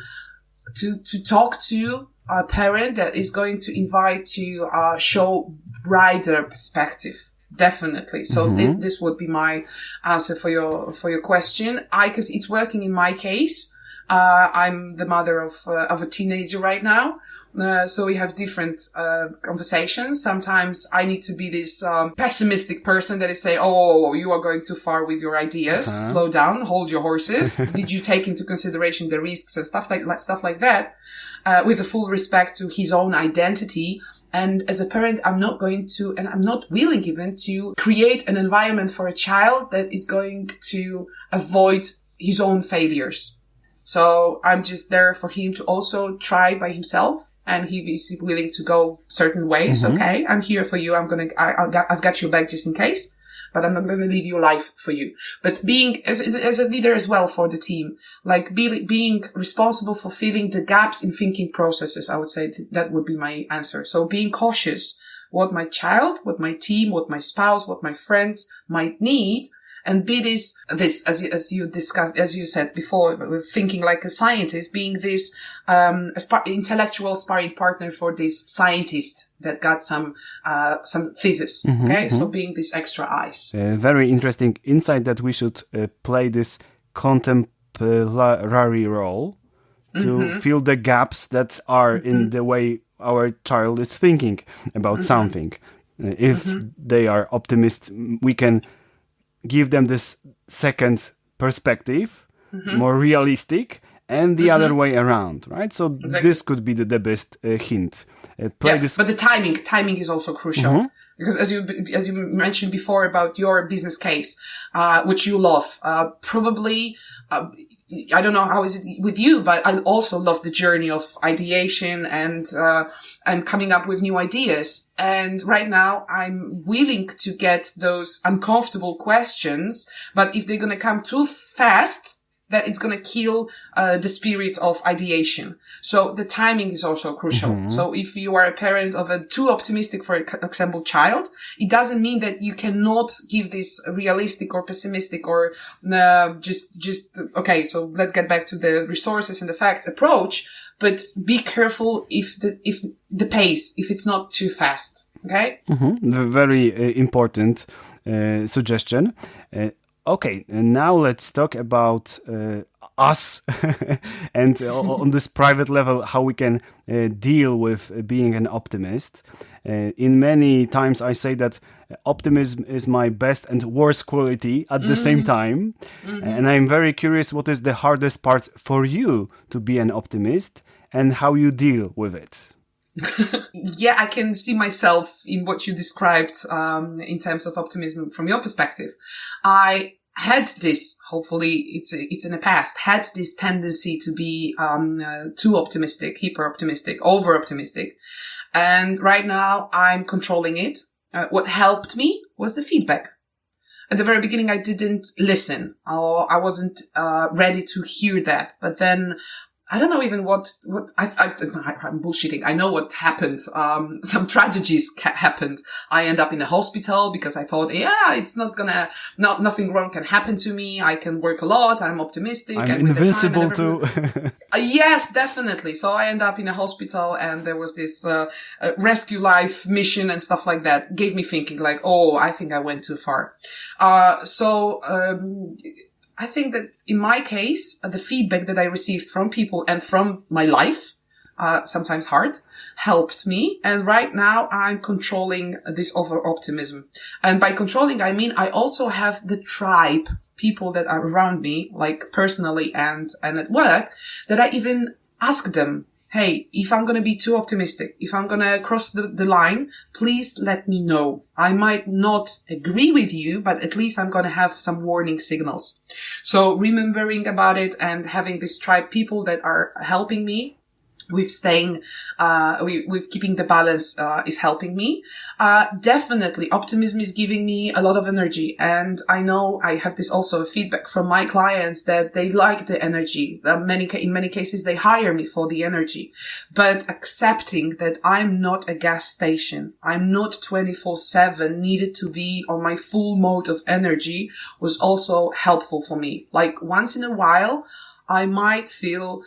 talk to a parent that is going to invite to show brighter perspective. Definitely. So this would be my answer for your question. Because it's working in my case. I'm the mother of a teenager right now. So we have different conversations. Sometimes I need to be this pessimistic person that is saying, "Oh, you are going too far with your ideas. Slow down, hold your horses. Did you take into consideration the risks and stuff like that?" With a full respect to his own identity. And as a parent, I'm not going to, and I'm not willing even to create an environment for a child that is going to avoid his own failures. So I'm just there for him to also try by himself, and he is willing to go certain ways. Okay, I'm here for you. I've got your back just in case, but I'm not going to leave your life for you. But being as a leader as well for the team, like being responsible for filling the gaps in thinking processes, I would say that would be my answer. So being cautious what my child, what my team, what my spouse, what my friends might need, and be this as you discussed, as you said before, thinking like a scientist, being this intellectual sparring partner for this scientist that got some thesis. Okay, so being this extra eyes. Very interesting insight that we should play this contemporary role to fill the gaps that are in the way our child is thinking about something. If they are optimists, we can give them this second perspective, more realistic, and the other way around, right? So this could be the best hint. But the timing is also crucial. Because as you mentioned before about your business case, which you love, probably, I don't know how is it with you, but I also love the journey of ideation and coming up with new ideas. And right now I'm willing to get those uncomfortable questions, but if they're going to come too fast, that it's going to kill the spirit of ideation. So the timing is also crucial. So if you are a parent of a too optimistic, for example, child, it doesn't mean that you cannot give this realistic or pessimistic or okay, so let's get back to the resources and the facts approach, but be careful if the pace, if it's not too fast. Okay? Very important suggestion. Okay, and now let's talk about us and on this private level, how we can deal with being an optimist. In many times I say that optimism is my best and worst quality at the same time. And I'm very curious, what is the hardest part for you to be an optimist and how you deal with it? Yeah, I can see myself in what you described in terms of optimism from your perspective. I had this, hopefully it's in the past, had this tendency to be too optimistic, hyper optimistic, over optimistic. And right now I'm controlling it. What helped me was the feedback. At the very beginning, I didn't listen, or I wasn't ready to hear that. But then I don't know even what I'm bullshitting. I know what happened. Some tragedies happened. I end up in a hospital because I thought, it's nothing wrong can happen to me. I can work a lot. I'm optimistic. I'm invincible too. Yes, definitely. So I end up in a hospital and there was this, rescue life mission and stuff like that. Gave me thinking like, I think I went too far. I think that in my case, the feedback that I received from people and from my life, sometimes hard, helped me. And right now I'm controlling this over optimism. And by controlling, I mean, I also have the tribe, people that are around me, like personally and at work, that I even ask them, hey, if I'm going to be too optimistic, if I'm going to cross the line, please let me know. I might not agree with you, but at least I'm going to have some warning signals. So remembering about it and having this tribe people that are helping me with staying, with keeping the balance, is helping me. Definitely optimism is giving me a lot of energy. And I know I have this also feedback from my clients that they like the energy. In many cases, they hire me for the energy, but accepting that I'm not a gas station. I'm not 24/7 needed to be on my full mode of energy was also helpful for me. Like once in a while, I might feel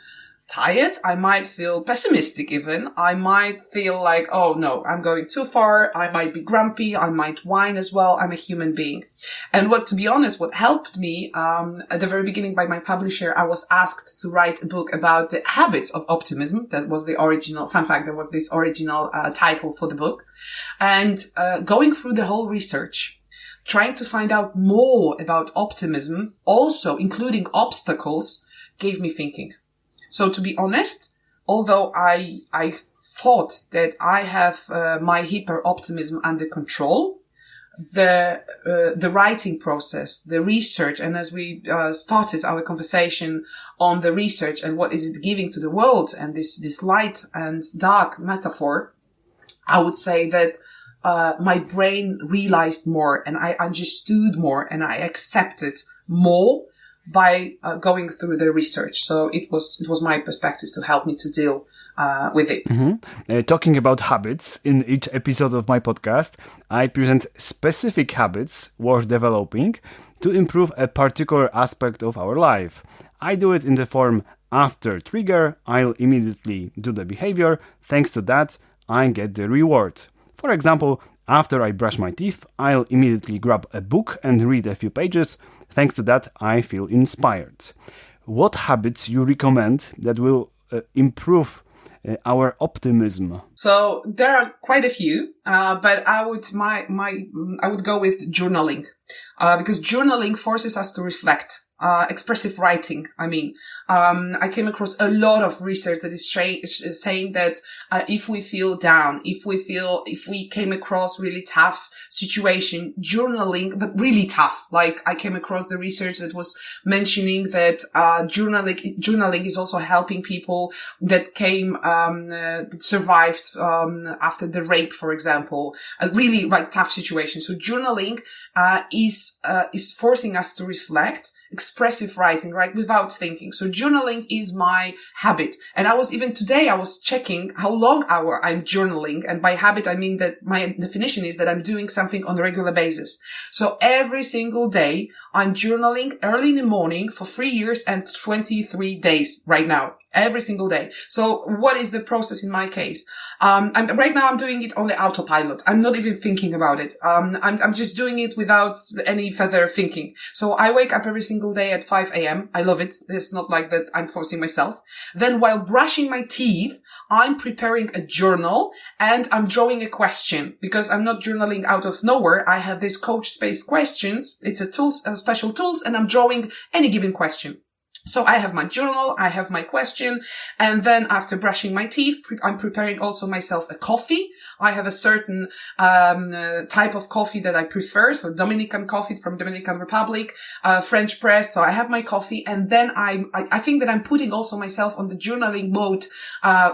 tired. I might feel pessimistic even. I might feel like, oh no, I'm going too far. I might be grumpy. I might whine as well. I'm a human being. And to be honest, what helped me, at the very beginning by my publisher, I was asked to write a book about the habits of optimism. That was the original, fun fact, that was this original title for the book. And going through the whole research, trying to find out more about optimism, also including obstacles, gave me thinking. So to be honest, although I thought that I have my hyper optimism under control, the writing process, the research, and as we started our conversation on the research and what is it giving to the world and this light and dark metaphor, I would say that my brain realized more and I understood more and I accepted more by going through the research. So it was my perspective to help me to deal with it. Talking about habits, in each episode of my podcast, I present specific habits worth developing to improve a particular aspect of our life. I do it in the form after trigger, I'll immediately do the behavior. Thanks to that, I get the reward. For example, after I brush my teeth, I'll immediately grab a book and read a few pages. Thanks to that, I feel inspired. What habits you recommend that will improve our optimism? So there are quite a few, but I would go with journaling, because journaling forces us to reflect. Expressive writing. I came across a lot of research that is saying that if we feel down, if we came across really tough situation, journaling, but really tough. Like I came across the research that was mentioning that journaling is also helping people that that survived after the rape, for example, a really tough situation. So journaling is forcing us to reflect. expressive writing, right? Without thinking. So journaling is my habit. And today I was checking how long I'm journaling. And by habit, I mean that my definition is that I'm doing something on a regular basis. So every single day I'm journaling early in the morning for 3 years and 23 days right now. Every single day. So what is the process in my case? Right now I'm doing it on the autopilot. I'm not even thinking about it. I'm just doing it without any further thinking. So I wake up every single day at 5 a.m. I love it. It's not like that I'm forcing myself. Then while brushing my teeth, I'm preparing a journal and I'm drawing a question because I'm not journaling out of nowhere. I have this coach space questions. It's a special tools, and I'm drawing any given question. So I have my journal, I have my question, and then after brushing my teeth, I'm preparing also myself a coffee. I have a certain type of coffee that I prefer, so Dominican coffee from Dominican Republic, French press. So I have my coffee, and then I think that I'm putting also myself on the journaling mode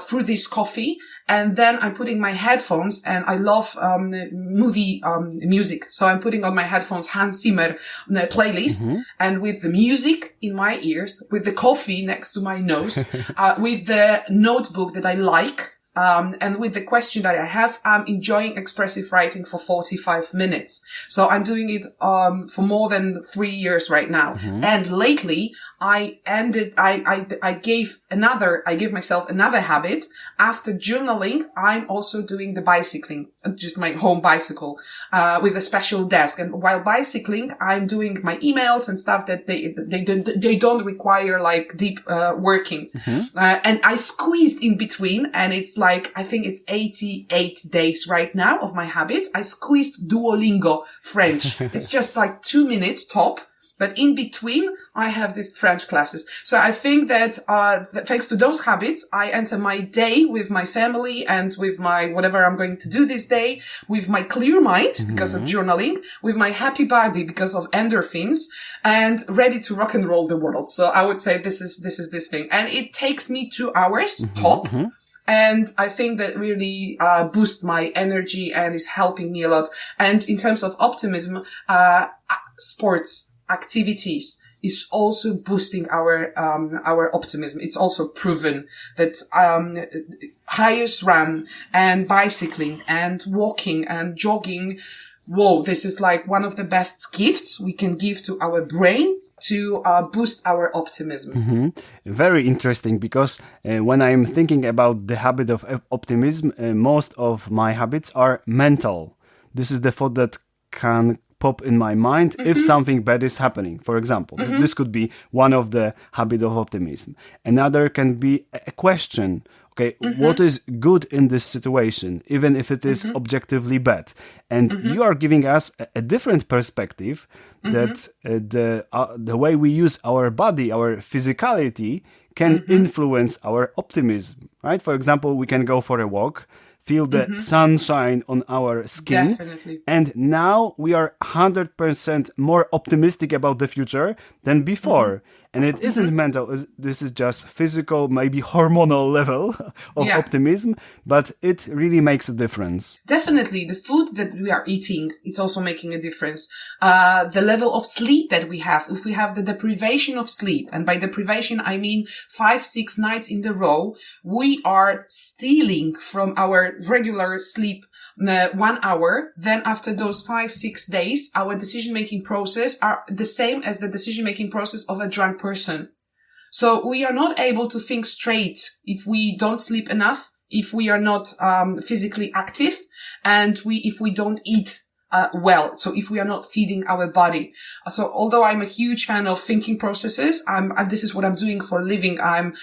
through this coffee, and then I'm putting my headphones, and I love movie music, so I'm putting on my headphones Hans Zimmer playlist, and with the music in my ears, with the coffee next to my nose, with the notebook that I like, and with the question that I have, I'm enjoying expressive writing for 45 minutes. So I'm doing it, for more than 3 years right now. And lately, I gave myself another habit. After journaling, I'm also doing the bicycling, just my home bicycle, with a special desk. And while bicycling, I'm doing my emails and stuff that they don't require like deep, working. And I squeezed in between, and it's like, I think it's 88 days right now of my habit. I squeezed Duolingo French. It's just like 2 minutes top. But in between, I have these French classes. So I think that, thanks to those habits, I enter my day with my family and with my whatever I'm going to do this day, with my clear mind because of journaling, with my happy body because of endorphins, and ready to rock and roll the world. So I would say this is this thing. And it takes me 2 hours top. And I think that really, boosts my energy and is helping me a lot. And in terms of optimism, sports activities is also boosting our optimism. It's also proven that, highest run and bicycling and walking and jogging. Whoa, this is like one of the best gifts we can give to our brain to boost our optimism. Very interesting, because when I'm thinking about the habit of optimism, most of my habits are mental. This is the thought that can pop in my mind if something bad is happening. For example, this could be one of the habit of optimism. Another can be a question. Okay, what is good in this situation, even if it is objectively bad? And you are giving us a different perspective that the way we use our body, our physicality, can influence our optimism, right? For example, we can go for a walk, feel the sunshine on our skin. Definitely. And now we are 100% more optimistic about the future than before. And it isn't mental, this is just physical, maybe hormonal level of optimism, but it really makes a difference. Definitely. The food that we are eating, it's also making a difference. The level of sleep that we have, if we have the deprivation of sleep, and by deprivation, I mean 5-6 nights in the row, we are stealing from our regular sleep 1 hour. Then after those 5-6 days, our decision-making process are the same as the decision-making process of a drunk person. So we are not able to think straight if we don't sleep enough, if we are not physically active, and if we don't eat well. So if we are not feeding our body. So although I'm a huge fan of thinking processes, this is what I'm doing for a living. I'm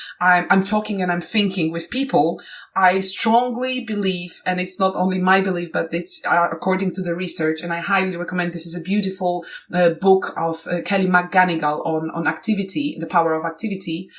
talking and I'm thinking with people. I strongly believe, and it's not only my belief, but it's according to the research, and I highly recommend. This is a beautiful book of Kelly McGonigal on activity, the power of activity.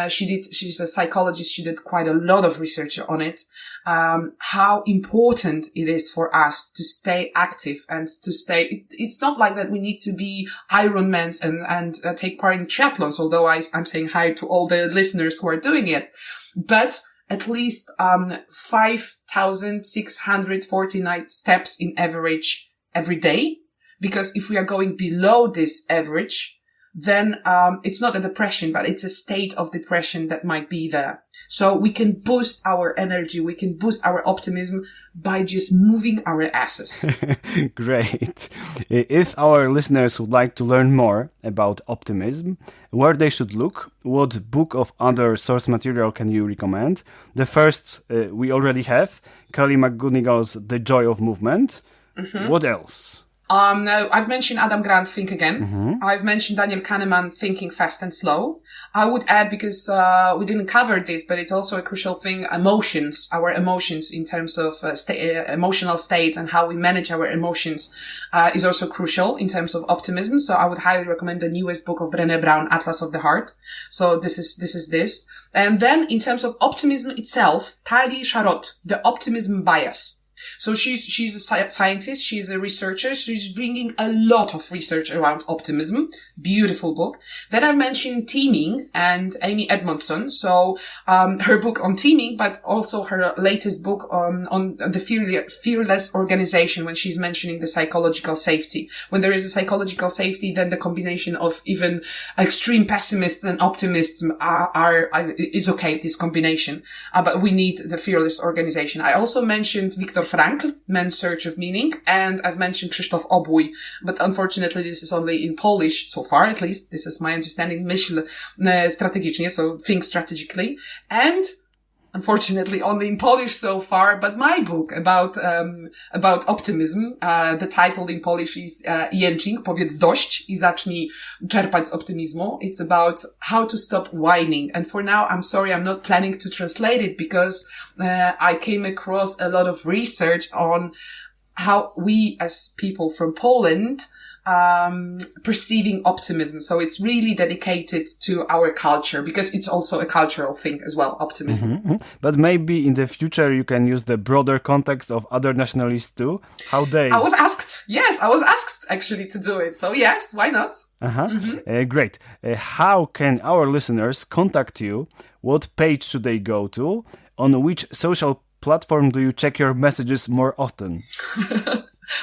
She's a psychologist. She did quite a lot of research on it. How important it is for us to stay active and to stay. It's not like that we need to be Ironmans and take part in triathlons, although I'm saying hi to all the listeners who are doing it. But at least 5,649 steps in average every day. Because if we are going below this average, then it's not a depression, but it's a state of depression that might be there. So we can boost our energy, we can boost our optimism by just moving our asses. Great. If our listeners would like to learn more about optimism, where they should look, what book of other source material can you recommend? The first we already have, Kelly McGonigal's The Joy of Movement. Mm-hmm. What else? No, I've mentioned Adam Grant, Think Again. Mm-hmm. I've mentioned Daniel Kahneman, Thinking Fast and Slow. I would add, because we didn't cover this, but it's also a crucial thing, emotions, our emotions in terms of emotional states and how we manage our emotions is also crucial in terms of optimism. So I would highly recommend the newest book of Brené Brown, Atlas of the Heart. So this is this. And then in terms of optimism itself, Tali Sharot, The Optimism Bias. So she's a scientist, she's a researcher, she's bringing a lot of research around optimism. Beautiful book. Then I mentioned Teaming and Amy Edmondson. So, her book on teaming, but also her latest book on the fearless organization, when she's mentioning the psychological safety. When there is a psychological safety, then the combination of even extreme pessimists and optimists is okay, this combination. But we need the fearless organization. I also mentioned Viktor Frankl, Man's Search of Meaning, and I've mentioned Krzysztof Obój, but unfortunately this is only in Polish so far, at least. This is my understanding. Myśl strategicznie, so think strategically. And unfortunately only in Polish so far, but my book about optimism, the title in Polish is Jęcznik, powiedz dość i zacznij czerpać z optymizmu. It's about how to stop whining. And for now, I'm sorry, I'm not planning to translate it, because I came across a lot of research on how we as people from Poland perceiving optimism. So it's really dedicated to our culture, because it's also a cultural thing as well, optimism. Mm-hmm. But maybe in the future you can use the broader context of other nationalists too. How they... I was asked actually to do it. So yes, why not? Uh-huh. Mm-hmm. Great. How can our listeners contact you? What page should they go to? On which social platform do you check your messages more often?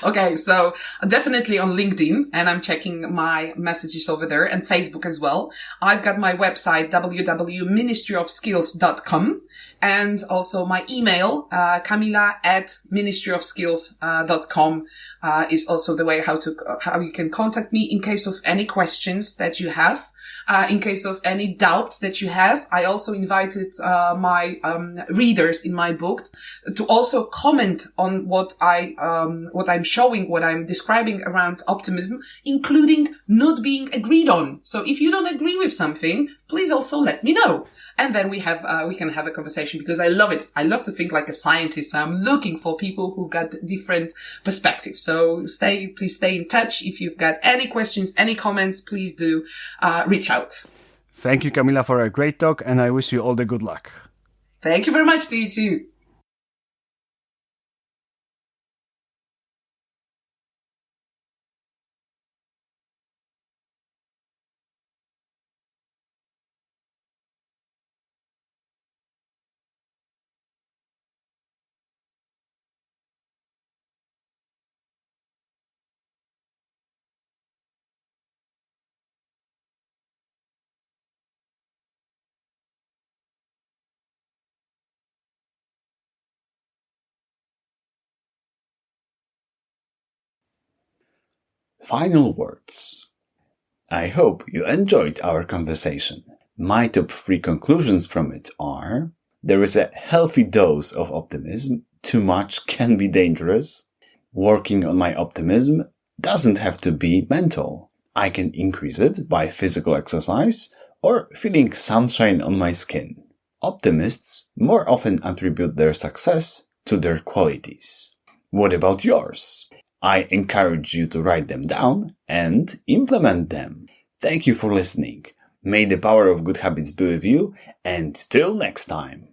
Okay, so definitely on LinkedIn, and I'm checking my messages over there, and Facebook as well. I've got my website, www.ministryofskills.com, and also my email, Kamila@ministryofskills.com, is also the way how you can contact me in case of any questions that you have. In case of any doubts that you have, I also invited my readers in my book to also comment on what I'm showing, what I'm describing around optimism, including not being agreed on. So if you don't agree with something, please also let me know. And then we can have a conversation, because I love it. I love to think like a scientist. So I'm looking for people who've got different perspectives. So please stay in touch. If you've got any questions, any comments, please do reach out. Thank you, Kamila, for a great talk, and I wish you all the good luck. Thank you very much to you too. Final words. I hope you enjoyed our conversation. My top 3 conclusions from it are: there is a healthy dose of optimism. Too much can be dangerous. Working on my optimism doesn't have to be mental. I can increase it by physical exercise or feeling sunshine on my skin. Optimists more often attribute their success to their qualities. What about yours? I encourage you to write them down and implement them. Thank you for listening. May the power of good habits be with you, and till next time.